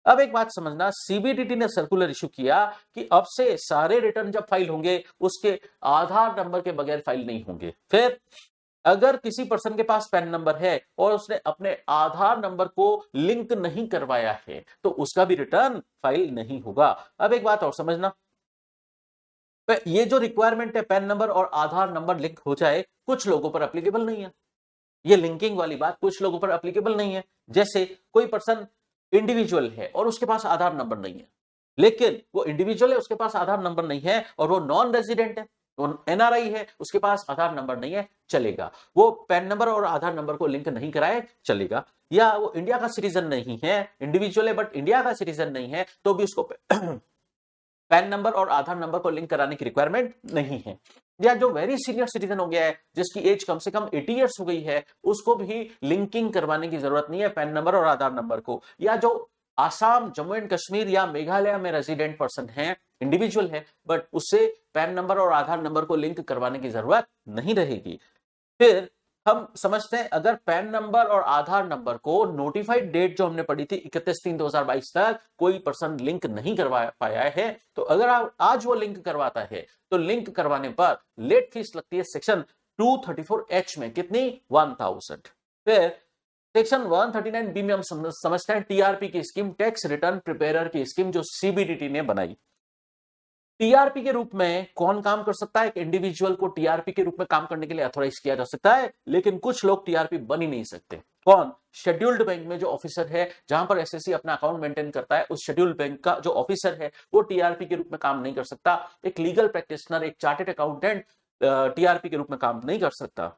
अब एक बात समझना, CBDT ने सर्कुलर इशू किया कि अब से सारे रिटर्न जब फाइल होंगे उसके आधार नंबर के बगैर फाइल नहीं होंगे। फिर अगर किसी पर्सन के पास पैन नंबर है और उसने अपने आधार नंबर को लिंक नहीं करवाया है तो उसका भी रिटर्न फाइल नहीं होगा। अब एक बात और समझना, ये जो रिक्वायरमेंट है पैन नंबर और आधार नंबर लिंक हो जाए, कुछ लोगों पर एप्लीकेबल नहीं है। ये लिंकिंग वाली बात कुछ लोगों पर एप्लीकेबल नहीं है। जैसे कोई पर्सन इंडिविजुअल है और उसके पास आधार नंबर नहीं है, लेकिन वो इंडिविजुअल है, उसके पास आधार नंबर नहीं है, और वो नॉन रेजिडेंट है, वो NRI है, उसके पास आधार नंबर नहीं है, चलेगा। वो पैन नंबर और आधार नंबर को लिंक नहीं कराए, चलेगा। या वो इंडिया का सिटीजन नहीं है, इंडिविजुअल है बट इंडिया का सिटीजन नहीं है, तो भी उसको पैन नंबर और आधार नंबर को लिंक कराने की रिक्वायरमेंट नहीं है। या जो वेरी सीनियर सिटीजन हो गया है, जिसकी एज कम से कम 80 इयर्स हो गई है, उसको भी लिंकिंग करवाने की जरूरत नहीं है पैन नंबर और आधार नंबर को। या जो आसाम, जम्मू एंड कश्मीर या मेघालय में रेजिडेंट पर्सन हैं, इंडिविजुअल है, बट उससे पैन नंबर और आधार नंबर को लिंक करवाने की जरूरत नहीं रहेगी। फिर हम समझते हैं, अगर पैन नंबर और आधार नंबर को नोटिफाइड डेट जो हमने पढ़ी थी 31/3/2022 तक कोई पर्सन लिंक नहीं करवा पाया है, तो अगर आज वो लिंक करवाता है तो लिंक करवाने पर लेट फीस लगती है सेक्शन 234H में, कितनी? 1000। फिर सेक्शन 139B में हम समझते हैं टीआरपी की स्कीम, टैक्स रिटर्न प्रिपेयर की स्कीम, जो सीबीडीटी ने बनाई। टीआरपी के रूप में कौन काम कर सकता है? एक इंडिविजुअल को टीआरपी के रूप में काम करने के लिए अथॉराइज किया जा सकता है, लेकिन कुछ लोग टीआरपी बन ही नहीं सकते। कौन? शेड्यूल्ड बैंक में जो ऑफिसर है, जहां पर एसएससी अपना अकाउंट मेंटेन करता है, उस शेड्यूल्ड बैंक का जो ऑफिसर है वो टीआरपी के रूप में काम नहीं कर सकता। एक लीगल प्रैक्टिशनर, एक चार्टेड अकाउंटेंट टीआरपी के रूप में काम नहीं कर सकता।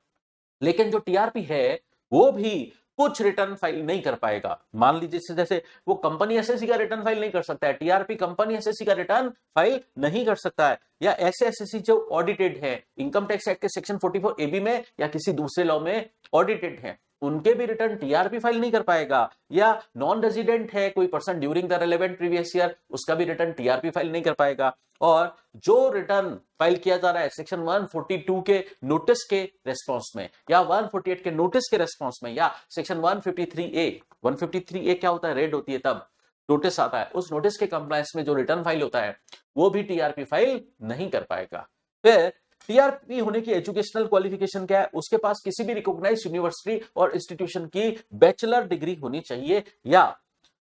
लेकिन जो टीआरपी है वो भी कुछ रिटर्न फाइल नहीं कर पाएगा। मान लीजिए जैसे वो कंपनी एसएससी का रिटर्न फाइल नहीं कर सकता है, टीआरपी कंपनी एसएससी का रिटर्न फाइल नहीं कर सकता है, या ऐसे एसएससी जो ऑडिटेड है इनकम टैक्स एक्ट के सेक्शन 44AB में या किसी दूसरे लॉ में ऑडिटेड है, उनके भी रिटर्न टीआरपी फाइल नहीं कर पाएगा। या नॉन रेजिडेंट है कोई person during the relevant previous year, उसका भी रिटर्न टीआरपी फाइल नहीं कर पाएगा। और जो रिटर्न फाइल किया जा रहा है सेक्शन 142 के नोटिस के रेस्पॉन्स में, या 148 के नोटिस के रेस्पॉन्स में, या सेक्शन 153A क्या होता है? रेड होती है तब नोटिस आता है, उस नोटिस के कंप्लायंस में जो रिटर्न फाइल होता है वो भी टीआरपी फाइल नहीं कर पाएगा। फिर टीआरपी होने की एजुकेशनल क्वालिफिकेशन क्या है? उसके पास किसी भी रिकॉग्नाइज्ड यूनिवर्सिटी और इंस्टीट्यूशन की बैचलर डिग्री होनी चाहिए, या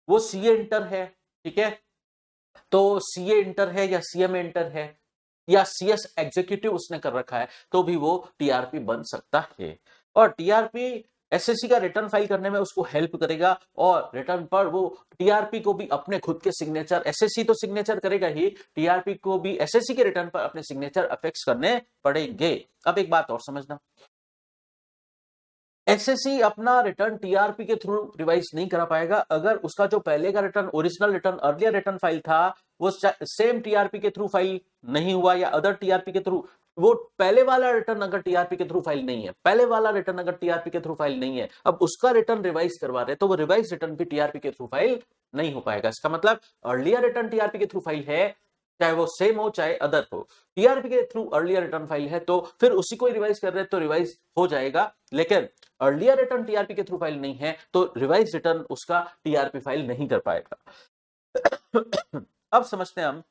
वो सीए इंटर है, ठीक है, तो सीए इंटर है या सीएमए इंटर है या सीएस एग्जीक्यूटिव उसने कर रखा है, तो भी वो टीआरपी बन सकता है। और टीआरपी एसएससी का रिटर्न फाइल करने में उसको हेल्प करेगा, और रिटर्न पर वो टीआरपी को भी अपने खुद के सिग्नेचर, एसएससी तो सिग्नेचर करेगा ही, टीआरपी को भी एसएससी के रिटर्न पर अपने सिग्नेचर अफेक्स करने पड़ेंगे। अब एक बात और समझना, एसएससी अपना रिटर्न टीआरपी के थ्रू रिवाइज नहीं करा पाएगा अगर उसका जो पहले का return, original return, earlier return file था वो सेम टीआरपी के थ्रू फाइल नहीं हुआ, या अदर टीआरपी के थ्रू, वो पहले वाला रिटर्न अगर टीआरपी के थ्रू फाइल नहीं है, पहले वाला रिटर्न अगर टीआरपी के थ्रू फाइल नहीं है, अब उसका रिटर्न रिवाइज करवा रहे, तो वो रिवाइज रिटर्न भी टीआरपी के थ्रू फाइल नहीं हो पाएगा। इसका मतलब अर्लियर रिटर्न टीआरपी के थ्रू फाइल है, चाहे वो सेम हो चाहे अदर हो, टीआरपी के थ्रू अर्लियर रिटर्न फाइल है, तो फिर उसी को रिवाइज कर रहे हैं तो रिवाइज हो जाएगा। लेकिन अर्लियर रिटर्न टीआरपी के थ्रू फाइल नहीं है तो रिवाइज रिटर्न उसका टीआरपी फाइल नहीं कर पाएगा। अब समझते हैं हम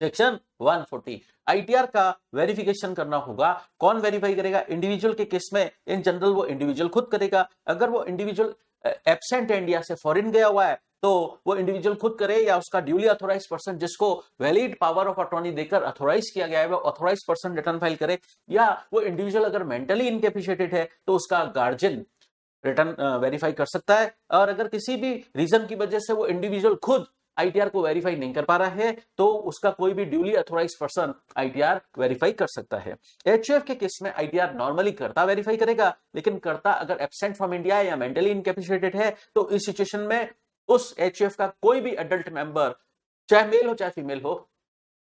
सेक्शन 140 आईटीआर का वेरिफिकेशन करना होगा। कौन वेरीफाई करेगा? इंडिविजुअल के केस में इन जनरल वो इंडिविजुअल खुद करेगा। अगर वो इंडिविजुअल एब्सेंट है, इंडिया से फॉरेन गया हुआ है, तो वो इंडिविजुअल खुद करे, या उसका ड्यूली अथोराइज पर्सन जिसको वैलिड पावर ऑफ अटॉर्नी देकर अथोराइज किया गया है वो अथोराइज पर्सन रिटर्न फाइल करे, या वो इंडिविजुअल अगर मेंटली इनकैपेसिटेड है तो उसका गार्जियन रिटर्न वेरीफाई कर सकता है। और अगर किसी भी रीजन की वजह से वो इंडिविजुअल खुद आईटीआर को वेरीफाई नहीं कर पा रहा है तो उसका कोई भी duly authorise person ITR verify कर सकता है। एचयूएफ के केस में आईटीआर नॉर्मली कर्ता वेरीफाई करेगा, लेकिन कर्ता अगर एब्सेंट फ्रॉम इंडिया या मेंटली इनकैपेसिटेड है तो इस सिचुएशन में उस एचयूएफ का कोई भी एडल्ट मेंबर, चाहे मेल हो चाहे फीमेल हो,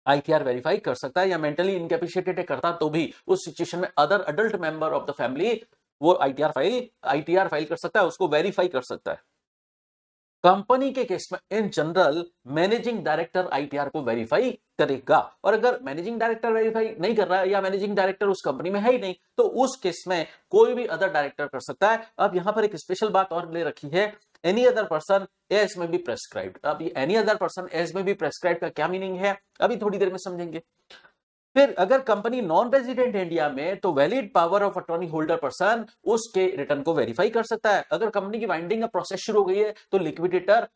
आईटीआर वेरीफाई कर सकता है। या मेंटली इनकैपेसिटेड है करता तो भी उस सिचुएशन में other adult member of the family वो आईटीआर फाइल कर सकता है, उसको वेरीफाई कर सकता है। कंपनी के केस में in general managing director ITR को वेरीफाई करेगा, और अगर मैनेजिंग डायरेक्टर वेरीफाई नहीं कर रहा है या मैनेजिंग डायरेक्टर उस कंपनी में है ही नहीं तो उस केस में कोई भी अदर डायरेक्टर कर सकता है। अब यहां पर एक स्पेशल बात और ले रखी है, एनी अदर पर्सन एज में बी प्रेस्क्राइब्ड। अब ये एनी अदर पर्सन एज में बी प्रेस्क्राइब्ड का क्या मीनिंग है अभी थोड़ी देर में समझेंगे। फिर अगर कंपनी नॉन रेजिडेंट इंडिया में तो valid power of attorney holder person उसके रिटर्न को वेरीफाई कर सकता है। अगर कंपनी की वाइंडिंग का प्रोसेस शुरू हो गई है तो लिक्विडेटर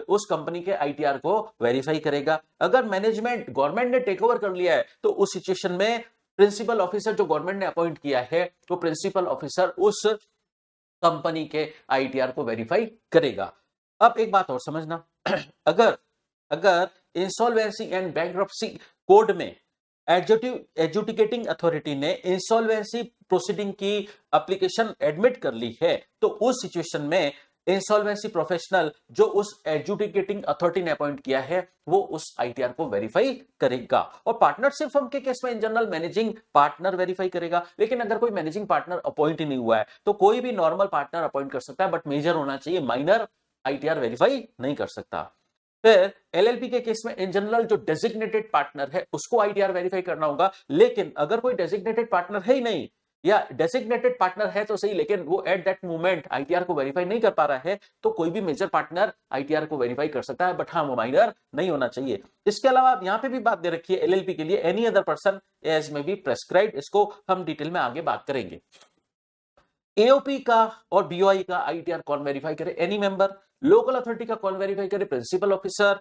उस कंपनी के आईटीआर को वेरीफाई करेगा। अगर मैनेजमेंट गवर्नमेंट ने टेक ओवर कर लिया है तो उस सिचुएशन में प्रिंसिपल ऑफिसर जो गवर्नमेंट ने अपॉइंट किया है वो प्रिंसिपल ऑफिसर उस कंपनी के आईटीआर को वेरीफाई करेगा। अब एक बात और समझना, अगर इंसॉल्वेंसी एंड बैंकरप्सी कोड में एडजुडिकेटिंग अथॉरिटी ने इंसॉल्वेंसी प्रोसीडिंग की एप्लीकेशन एडमिट कर ली है तो उस सिचुएशन में इंसॉल्वेंसी प्रोफेशनल जो उस एडजुडिकेटिंग अथॉरिटी ने अपॉइंट किया है वो उस आईटीआर को वेरीफाई करेगा। और पार्टनरशिप फर्म के केस में in general managing partner verify करेगा, लेकिन अगर कोई मैनेजिंग पार्टनर अपॉइंट ही नहीं हुआ है तो कोई भी नॉर्मल पार्टनर अपॉइंट कर सकता है, बट मेजर होना चाहिए, माइनर आईटीआर वेरीफाई नहीं कर सकता। फिर एलएलपी के केस में इन जनरल जो डेजिग्नेटेड पार्टनर है उसको आईटीआर वेरीफाई करना होगा, लेकिन अगर कोई डेजिग्नेटेड पार्टनर है ही नहीं, या डेजिग्नेटेड पार्टनर है तो सही लेकिन वो एट दैट मोमेंट आईटीआर को वेरीफाई नहीं कर पा रहा है, तो कोई भी मेजर पार्टनर आईटीआर को वेरीफाई कर सकता है, बट हाँ वो माइनर नहीं होना चाहिए। इसके अलावा आप यहाँ पे भी बात दे रखी है एलएलपी के लिए, एनी अदर पर्सन एज में बी प्रेस्क्राइब्ड, इसको हम डिटेल में आगे बात करेंगे। एओपी का और बीओआई का आईटीआर कौन वेरीफाई करे? Any member. लोकल अथॉरिटी का कौन वेरीफाई करे? Principal officer.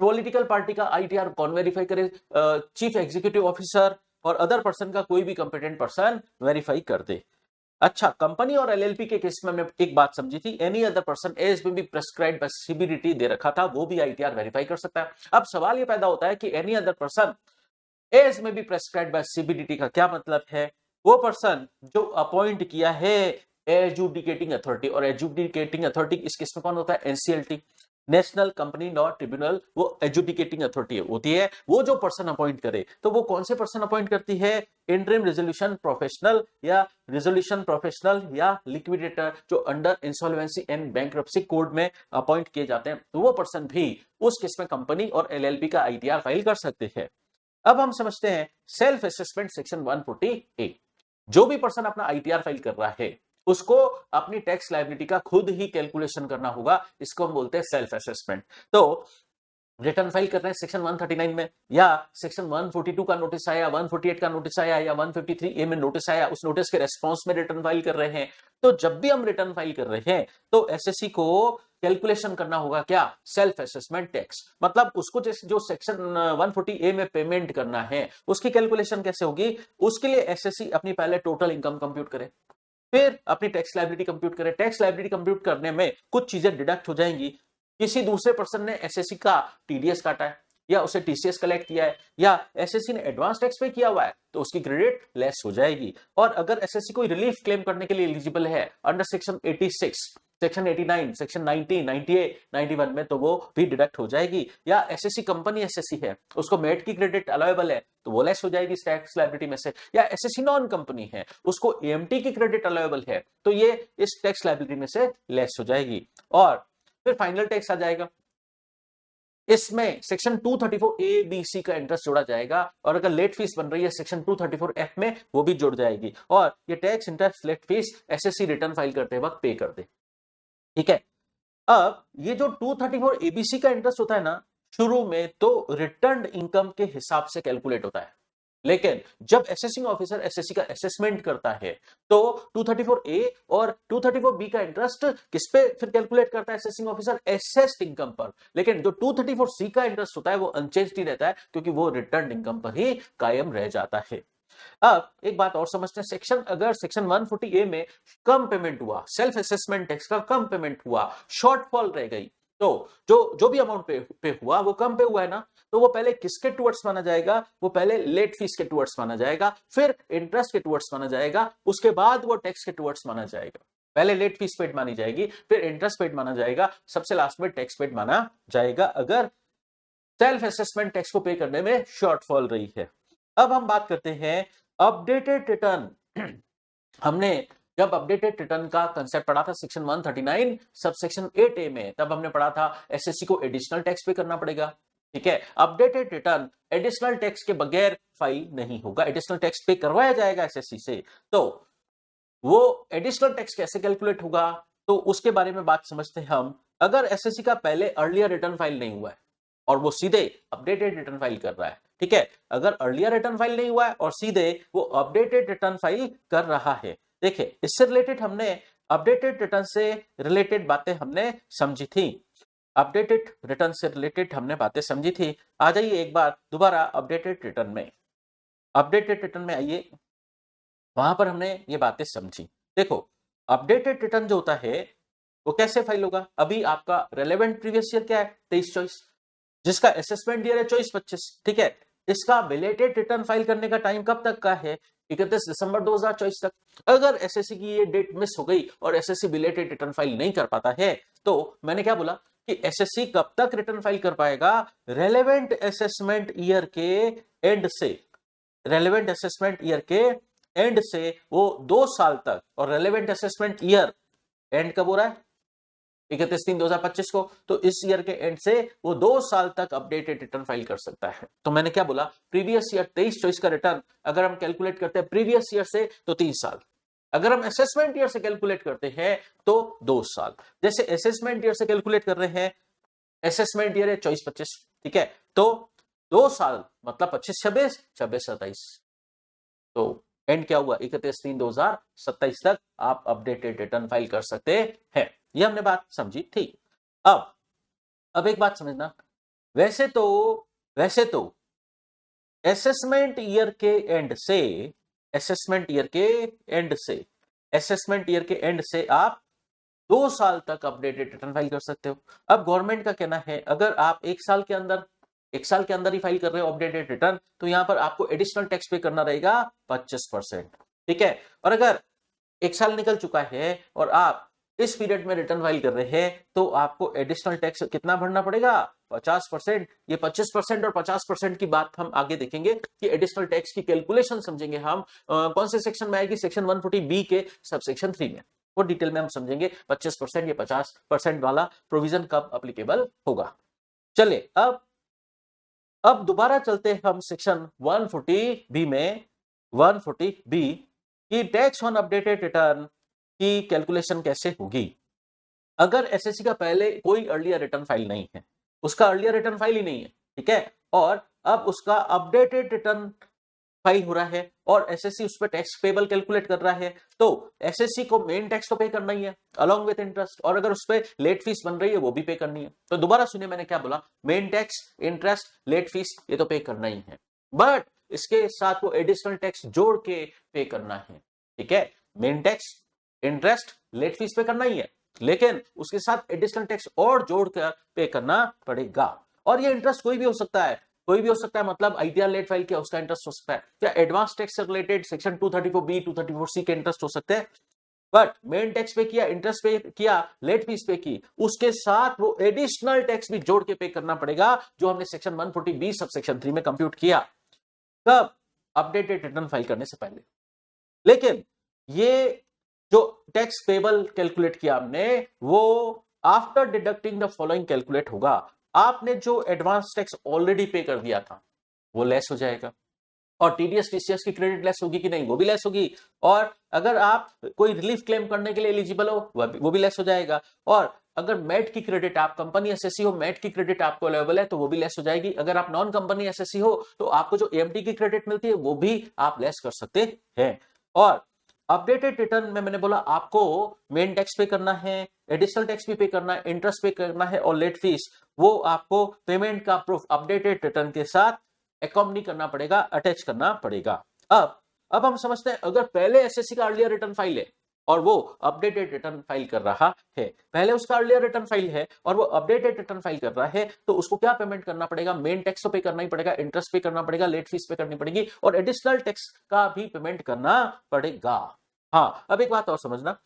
पॉलिटिकल पार्टी का आईटीआर कौन वेरीफाई करे? Chief executive officer. और अदर पर्सन का कोई भी कंपिटेंट पर्सन वेरीफाई कर दे। अच्छा, कंपनी और एलएलपी के केस में हमने एक बात समझी थी, एनी अदर पर्सन एज में बी प्रेस्क्राइब्ड बाय सीबीडीटी दे रखा था, वो भी आईटीआर वेरीफाई कर सकता है। अब सवाल ये पैदा होता है कि एनी अदर पर्सन एज में बी प्रेस्क्राइब्ड बाय सीबीडीटी का क्या मतलब है? वो पर्सन जो अपॉइंट किया है एजुडिकेटिंग अथॉरिटी, और एजुडिकेटिंग अथॉरिटी इस केस में कौन होता है? NCLT, national company law tribunal, वो एजुडिकेटिंग अथॉरिटी होती है। वो जो पर्सन अपॉइंट करे, तो वो कौन से पर्सन अपॉइंट करती है? इंटरिम रेजोल्यूशन प्रोफेशनल या रेजोल्यूशन प्रोफेशनल या लिक्विडेटर, जो under insolvency and bankruptcy code में अपॉइंट किए जाते हैं, तो वो पर्सन भी उस केस में कंपनी और एलएलपी का आईटीआर फाइल कर सकते हैं। अब हम समझते हैं सेल्फ असेसमेंट सेक्शन 140A। जो भी पर्सन अपना आईटीआर फाइल कर रहा है उसको अपनी टैक्स लायबिलिटी का खुद ही कैलकुलेशन करना होगा, इसको हम बोलते हैं सेल्फ असेसमेंट। तो रिटर्न फाइल कर रहे हैं सेक्शन 139 में, या सेक्शन 142 का नोटिस आया, 148 का नोटिस आया, या 153A में नोटिस आया, उस नोटिस के रेस्पॉन्स में रिटर्न फाइल कर रहे हैं, तो जब भी हम रिटर्न फाइल कर रहे हैं तो एसएससी को कैलकुलेशन करना होगा क्या? Self assessment tax. मतलब उसको जो सेक्शन 140A में पेमेंट करना है उसकी कैलकुलेशन कैसे होगी? उसके लिए एसएससी अपनी पहले टोटल इनकम कंप्यूट करे, फिर अपनी टैक्स लायबिलिटी कंप्यूट करे। टैक्स लायबिलिटी कंप्यूट करने में कुछ चीजें डिडक्ट हो जाएंगी। किसी दूसरे पर्सन ने एसएससी का टीडीएस काटा है, या उसे टीसीएस कलेक्ट किया है, या एसएससी ने एडवांस टैक्स पे किया हुआ है, तो उसकी क्रेडिट लेस हो जाएगी। और अगर एसएससी कोई रिलीफ क्लेम करने के लिए एलिजिबल है अंडर सेक्शन 86, सेक्शन 89, सेक्शन 90, 98, 91 में, तो वो भी डिडक्ट हो जाएगी। या एसएससी कंपनी एसएससी है, उसको मेट की क्रेडिट अलाउेबल है, तो वो लेस हो जाएगी टैक्स लायबिलिटी में से। या एसएससी नॉन कंपनी है, उसको एएमटी की क्रेडिट अलाउेबल है, तो ये इस टैक्स लायबिलिटी में से लेस हो जाएगी। और फिर फाइनल टैक्स आ जाएगा, इसमें सेक्शन 234A B C का इंटरेस्ट जोड़ा जाएगा, और अगर लेट फीस बन रही है सेक्शन 234F में, वो भी जुड़ जाएगी। और ये tax interest late fees SSC return file करते वक्त पे कर दे। ठीक है। अब ये जो 234 ABC का इंटरेस्ट होता है ना, शुरू में तो रिटर्न इनकम के हिसाब से कैलकुलेट होता है, लेकिन जब असेसिंग ऑफिसर एसएससी का असेसमेंट करता है तो 234A और 234B का इंटरेस्ट किस पे फिर कैलकुलेट करता है असेसिंग ऑफिसर? एसेस्ड इनकम पर। लेकिन जो 234C का इंटरेस्ट होता है वो अनचेंज्ड ही रहता है, क्योंकि वो रिटर्न इनकम पर ही कायम रह जाता है। अब एक बात और समझते हैं, अगर सेक्शन 140A में कम पेमेंट हुआ, सेल्फ असेसमेंट टैक्स का कम पेमेंट हुआ, शॉर्टफॉल रह गई, तो जो भी अमाउंट पे हुआ वो कम पे हुआ है ना, तो वो पहले किसके टुवर्ड्स माना जाएगा? वो पहले लेट फीस के टुवर्ड्स माना जाएगा, फिर इंटरेस्ट के टुवर्ड्स माना जाएगा, उसके बाद वो टैक्स के टुवर्ड्स माना जाएगा। पहले लेट फीस पेड मानी जाएगी, फिर इंटरेस्ट पेड माना जाएगा, सबसे लास्ट में टैक्स पेड माना जाएगा, अगर सेल्फ असेसमेंट टैक्स को पे करने में शॉर्टफॉल रही है। अब हम बात करते हैं अपडेटेड रिटर्न। हमने जब अपडेटेड रिटर्न का कंसेप्ट पढ़ा था सेक्शन 139 सब सेक्शन 8A में, तब हमने पढ़ा था एसएससी को एडिशनल टैक्स पे करना पड़ेगा। ठीक है, अपडेटेड रिटर्न एडिशनल टैक्स के बगैर फाइल नहीं होगा, एडिशनल टैक्स पे करवाया जाएगा एसएससी से। तो वो एडिशनल टैक्स कैसे कैलकुलेट होगा, तो उसके बारे में बात समझते हैं हम। अगर एसएससी का पहले अर्लियर रिटर्न फाइल नहीं हुआ है और वो सीधे अपडेटेड रिटर्न फाइल कर रहा है, ठीक है, अगर अर्लियर रिटर्न फाइल नहीं हुआ है और सीधे वो अपडेटेड रिटर्न फाइल कर रहा है, देखिए इससे रिलेटेड हमने अपडेटेड रिटर्न से रिलेटेड बातें हमने समझी थी, अपडेटेड रिटर्न से रिलेटेड हमने बातें समझी थी। आ जाइए एक बार दोबारा अपडेटेड रिटर्न में, अपडेटेड रिटर्न में आइए, वहां पर हमने ये बातें समझी। देखो अपडेटेड रिटर्न जो होता है वो कैसे फाइल होगा? अभी आपका रेलेवेंट प्रीवियस ईयर क्या है? 23-24, जिसका असेसमेंट ईयर है 24-25, ठीक है, इसका बिलेटेड रिटर्न फाइल करने का टाइम कब तक का है? 31 दिसंबर 2024 तक। अगर एसएससी की ये डेट मिस हो गई और एसएससी बिलेटेड रिटर्न फाइल नहीं कर पाता है, तो मैंने क्या बोला कि एसएससी कब तक रिटर्न फाइल कर पाएगा? रेलेवेंट असेसमेंट ईयर के एंड से, रेलेवेंट असेसमेंट ईयर के एंड से वो 2 साल तक। और रेलेवेंट असेसमेंट ईयर एंड कब हो रहा है? 31/3/2025 को, तो इस ईयर के एंड से वो 2 साल तक अपडेटेड रिटर्न फाइल कर सकता है। तो मैंने क्या बोला, प्रीवियस ईयर 23-24 का रिटर्न अगर हम कैलकुलेट करते हैं प्रीवियस ईयर से तो 3 साल, अगर हम असेसमेंट ईयर से कैलकुलेट करते हैं तो 2 साल। जैसे असेसमेंट ईयर से कैलकुलेट कर रहे हैं, असेसमेंट ईयर है 24-25, ठीक है, तो 2 साल मतलब 25-26, 26-27, तो एंड क्या हुआ 31/3/2027 तक आप अपडेटेड रिटर्न फाइल कर सकते हैं। ये हमने बात समझी, ठीक। अब एक बात समझना, वैसे तो असेसमेंट ईयर के एंड से आप 2 साल तक अपडेटेड रिटर्न फाइल कर सकते हो। अब गवर्नमेंट का कहना है अगर आप 1 साल के अंदर ही फाइल कर रहे हो अपडेटेड रिटर्न, तो यहां पर आपको एडिशनल टैक्स पे करना रहेगा 25%, ठीक है। और अगर 1 साल निकल चुका है और आप इस पीरियड में रिटर्न फाइल कर रहे हैं, तो आपको एडिशनल टैक्स कितना भरना पड़ेगा, 50%। ये 25% और 50% की बात हम आगे देखेंगे कि एडिशनल टैक्स की कैलकुलेशन समझेंगे हम कौन से सेक्शन में आएगी, सेक्शन 140B के सबसेक्शन 3 में, वो डिटेल में हम समझेंगे 25% या 50% वाला प्रोविजन कब अप्लीकेबल होगा। चलिए अब दोबारा चलते हैं हम सेक्शन 140B में। 140B की टैक्स ऑन अपडेटेड रिटर्न की कैलकुलेशन कैसे होगी। अगर एसएससी का पहले कोई अर्लियर रिटर्न फाइल नहीं है, उसका अर्लियर रिटर्न फाइल ही नहीं है, ठीक है, और अब उसका अपडेटेड रिटर्न फाइल हो रहा है और एसएससी उस पर टैक्स पेबल कैलकुलेट कर रहा है, तो एसएससी को मेन टैक्स तो पे करना ही है अलॉन्ग विद इंटरेस्ट, और अगर उस पर लेट फीस बन रही है वो भी पे करनी है। तो दोबारा सुनिए मैंने क्या बोला, main tax, interest, late fees ये तो पे करना ही है, बट इसके साथ वो एडिशनल टैक्स जोड़ के पे करना है, ठीक है। Main tax, interest, late fees pay करना ही है, लेकिन उसके साथ एडिशनल टैक्स और जोड़कर पे करना पड़ेगा। और ये इंटरेस्ट कोई भी हो सकता है, मतलब आईटीआर लेट फाइल किया उसका इंटरेस्ट हो सकता है, क्या एडवांस टैक्स से रिलेटेड सेक्शन 234B 234C के इंटरेस्ट हो सकते हैं, बट मेन टैक्स पे किया, इंटरेस्ट पे किया, लेट फीस पे की, उसके साथ वो एडिशनल टैक्स भी जोड़ के पे करना पड़ेगा जो हमने सेक्शन 140B सबसेक्शन 3 में कंप्यूट किया, कब, अपडेटेड रिटर्न फाइल करने से पहले। लेकिन ये जो टैक्स पेबल कैलकुलेट किया हमने वो after deducting the following calculate होगा। आपने जो एडवांस टैक्स ऑलरेडी पे कर दिया था वो लेस हो जाएगा, और टीडीएस टीसीएस की क्रेडिट लेस होगी कि नहीं, वो भी लेस होगी, और अगर आप कोई रिलीफ क्लेम करने के लिए एलिजिबल हो वो भी लेस हो जाएगा, और अगर मैट की क्रेडिट, आप कंपनी एसएससी हो, मैट की क्रेडिट आपको अवेलेबल है तो वो भी लेस हो जाएगी। अगर आप नॉन कंपनी एसएससी हो तो आपको जो एएमटी की क्रेडिट मिलती है वो भी आप लेस कर सकते हैं। और अपडेटेड रिटर्न में मैंने बोला आपको मेन टैक्स पे करना है, एडिशनल टैक्स भी पे करना है, इंटरेस्ट पे करना है, और लेट फीस वो आपको पेमेंट का प्रूफ अपडेटेड रिटर्न के साथ अकॉम्पनी करना पड़ेगा, अटैच करना पड़ेगा। अब हम समझते हैं अगर पहले एसएससी का अर्लियर रिटर्न फाइल है और वो अपडेटेड रिटर्न फाइल कर रहा है, पहले उसका अर्लियर रिटर्न फाइल है और वो अपडेटेड रिटर्न फाइल कर रहा है, तो उसको क्या पेमेंट करना पड़ेगा, मेन टैक्स तो पे करना ही पड़ेगा, इंटरेस्ट पे करना पड़ेगा, लेट फीस पे करनी पड़ेगी, और एडिशनल टैक्स का भी पेमेंट करना पड़ेगा। हाँ, अब एक बात और समझना,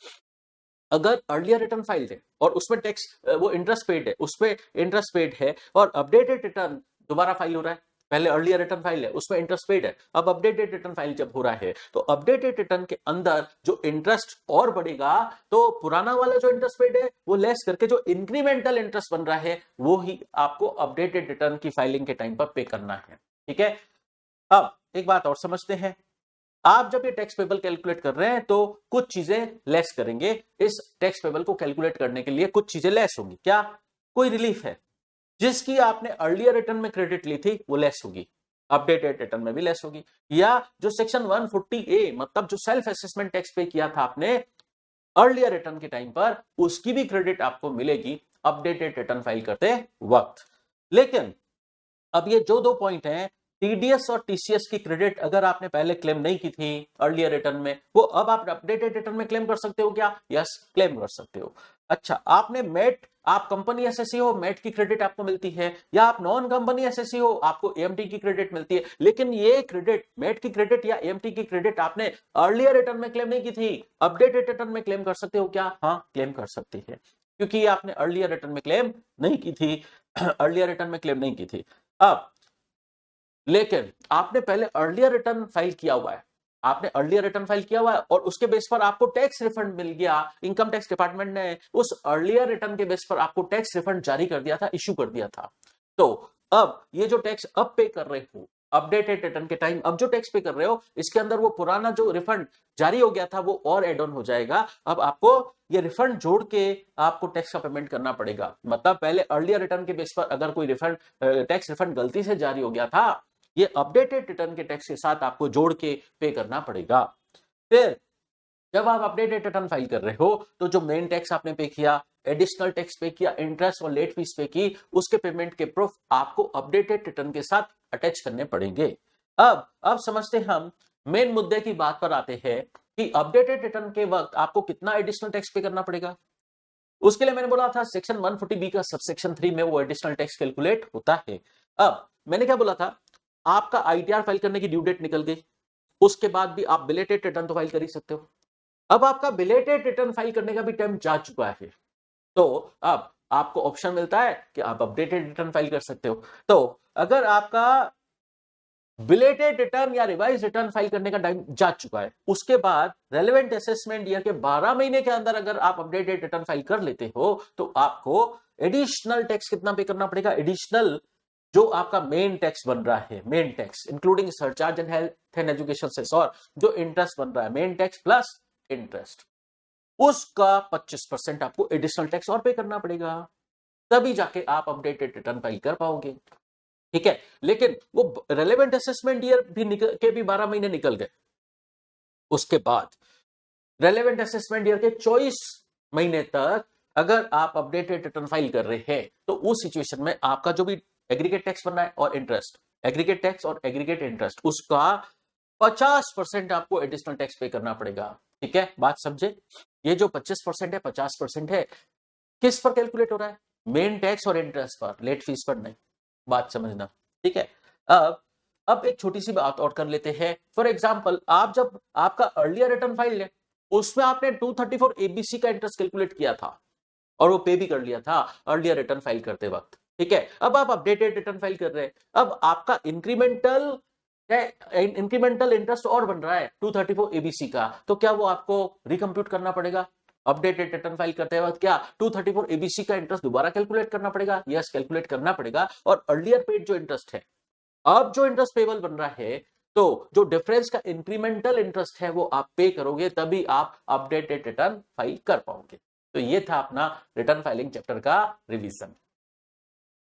अगर अर्लियर रिटर्न फाइल है और उसमें टैक्स वो इंटरेस्ट पेड है, उसमें इंटरेस्ट पेड है, और अपडेटेड रिटर्न दोबारा फाइल हो रहा है, पहले अर्लियर रिटर्न फाइल है उसमें इंटरेस्ट पेड है, अब अपडेटेड रिटर्न फाइल जब हो रहा है तो अपडेटेड रिटर्न के अंदर जो इंटरेस्ट और बढ़ेगा, तो पुराना वाला जो इंटरेस्ट पेड है वो लेस करके जो इंक्रीमेंटल इंटरेस्ट बन रहा है वो ही आपको अपडेटेड रिटर्न की फाइलिंग के टाइम पर पे करना है, ठीक है। अब एक बात और समझते हैं, आप जब ये टैक्स पेबल कैलकुलेट कर रहे हैं तो कुछ चीजें लेस करेंगे, इस टैक्स पेबल को कैलकुलेट करने के लिए कुछ चीजें लेस होंगी। क्या, कोई रिलीफ है जिसकी आपने अर्लियर रिटर्न में क्रेडिट ली थी वो लेस होगी, अपडेटेड रिटर्न में भी लेस होगी, या जो सेक्शन 140A मतलब जो सेल्फ असेसमेंट टैक्स पे किया था आपने अर्लियर रिटर्न के टाइम पर, उसकी भी क्रेडिट आपको मिलेगी अपडेटेड रिटर्न फाइल करते वक्त। लेकिन अब ये जो 2 पॉइंट हैं, टीडीएस और टीसीएस की क्रेडिट अगर आपने पहले क्लेम नहीं की थी अर्लियर रिटर्न में, वो अब आप अपडेटेड रिटर्न में क्लेम कर सकते हो क्या, यस क्लेम कर सकते हो। अच्छा, आपने मैट, आप कंपनी एसएससी हो, मैट की क्रेडिट आपको मिलती है, या आप नॉन कंपनी एसएससी हो आपको एएमटी की क्रेडिट मिलती है, लेकिन ये क्रेडिट, मैट की क्रेडिट या एएमटी की क्रेडिट आपने अर्लियर रिटर्न में क्लेम नहीं की थी, अपडेटेड रिटर्न में क्लेम कर सकते हो क्या, हाँ क्लेम कर सकते हैं, क्योंकि आपने अर्लियर रिटर्न में क्लेम नहीं की थी, अर्लियर रिटर्न में क्लेम नहीं की थी। अब लेकिन आपने पहले अर्लियर रिटर्न फाइल किया हुआ है, आपने अर्लियर रिटर्न फाइल किया हुआ है और उसके बेस पर आपको टैक्स रिफंड मिल गया, इनकम टैक्स डिपार्टमेंट ने उस अर्लियर रिटर्न के बेस पर आपको टैक्स रिफंड जारी कर दिया था, इश्यू कर दिया था। तो अब ये जो टैक्स अब पे कर रहे हो अपडेटेड रिटर्न के टाइम, अब जो टैक्स पे कर रहे हो इसके अंदर वो पुराना जो रिफंड जारी हो गया था वो और एड ऑन हो जाएगा। अब आपको ये रिफंड जोड़ के आपको टैक्स का पेमेंट करना पड़ेगा। मतलब पहले अर्लियर रिटर्न के बेस पर अगर कोई रिफंड टैक्स रिफंड गलती से जारी हो गया था, ये अपडेटेड रिटर्न के टैक्स के साथ आपको जोड़ के पे करना पड़ेगा। फिर जब आप अपडेटेड रिटर्न फाइल कर रहे हो तो जो मेन टैक्स आपने पे किया, एडिशनल टैक्स पे किया, इंटरेस्ट और लेट फीस पे की, उसके पेमेंट के प्रूफ आपको अपडेटेड रिटर्न के साथ अटैच करने पड़ेंगे। अब समझते हम मेन मुद्दे की बात पर आते हैं कि अपडेटेड रिटर्न के वक्त आपको कितना एडिशनल टैक्स पे करना पड़ेगा। उसके लिए मैंने बोला था सेक्शन 140B का सबसेक्शन 3 में वो एडिशनल टैक्स कैलकुलेट होता है। अब मैंने क्या बोला था, आपका आईटीआर फाइल करने की ड्यू डेट निकल गई, उसके बाद भी आप बिलेटेड रिटर्न तो फाइल कर ही सकते हो। अब आपका बिलेटेड रिटर्न फाइल करने का भी टाइम जा चुका है, तो अब आपको ऑप्शन मिलता है कि आप अपडेटेड रिटर्न फाइल कर सकते हो। तो अगर आपका बिलेटेड रिटर्न या रिवाइज रिटर्न फाइल करने का टाइम जा चुका है, उसके बाद रेलेवेंट असेसमेंट ईयर के 12 महीने के अंदर अगर आप अपडेटेड रिटर्न फाइल कर लेते हो तो आपको एडिशनल टैक्स कितना पे करना पड़ेगा। एडिशनल जो आपका मेन टैक्स बन रहा है, main tax including surcharge and health and education cess, और जो इंटरेस्ट बन रहा है मेन टैक्स प्लस इंटरेस्ट, उसका 25% आपको एडिशनल टैक्स और पे करना पड़ेगा, तभी जाके आप अपडेटेड रिटर्न फाइल कर पाओगे। ठीक है, लेकिन वो रेलेवेंट असेसमेंट ईयर भी निकल के भी 12 महीने निकल गए, उसके बाद रेलेवेंट असेसमेंट ईयर के 24 महीने तक अगर आप अपडेटेड रिटर्न फाइल कर रहे हैं तो उस सिचुएशन में आपका जो भी एग्रीगेट टैक्स बन रहा है और इंटरेस्ट, एग्रीगेट टैक्स और एग्रीगेट इंटरेस्ट, उसका 50% आपको एडिशनल टैक्स पे करना पड़ेगा। ठीक है, बात समझे। ये जो 25% है 50% है, किस पर कैलकुलेट हो रहा है, मेन टैक्स और इंटरेस्ट पर, लेट फीस पर नहीं, बात समझना। ठीक है, अब एक छोटी सी बात और कर लेते हैं। फॉर एग्जांपल, आप जब आपका अर्लियर रिटर्न फाइल है उसमें आपने 234 एबीसी का इंटरेस्ट कैलकुलेट किया था और वो पे भी कर लिया था अर्लियर रिटर्न फाइल करते वक्त। ठीक है, अब आप अपडेटेड रिटर्न फाइल कर रहे हैं, अब आपका इंक्रीमेंटल इंटरेस्ट और बन रहा है 234 एबीसी का, तो क्या वो आपको रिकम्प्यूट करना पड़ेगा अपडेटेड रिटर्न फाइल करते वक्त? क्या 234 एबीसी का इंटरेस्ट दोबारा कैलकुलेट करना पड़ेगा? यस, कैलकुलेट करना पड़ेगा। और अर्लियर पेड जो इंटरेस्ट है, अब जो इंटरेस्ट पेबल बन रहा है, तो जो डिफरेंस का इंक्रीमेंटल इंटरेस्ट है वो आप पे करोगे, तभी आप अपडेटेड रिटर्न फाइल कर पाओगे। तो ये था अपना रिटर्न फाइलिंग चैप्टर का रिवीजन।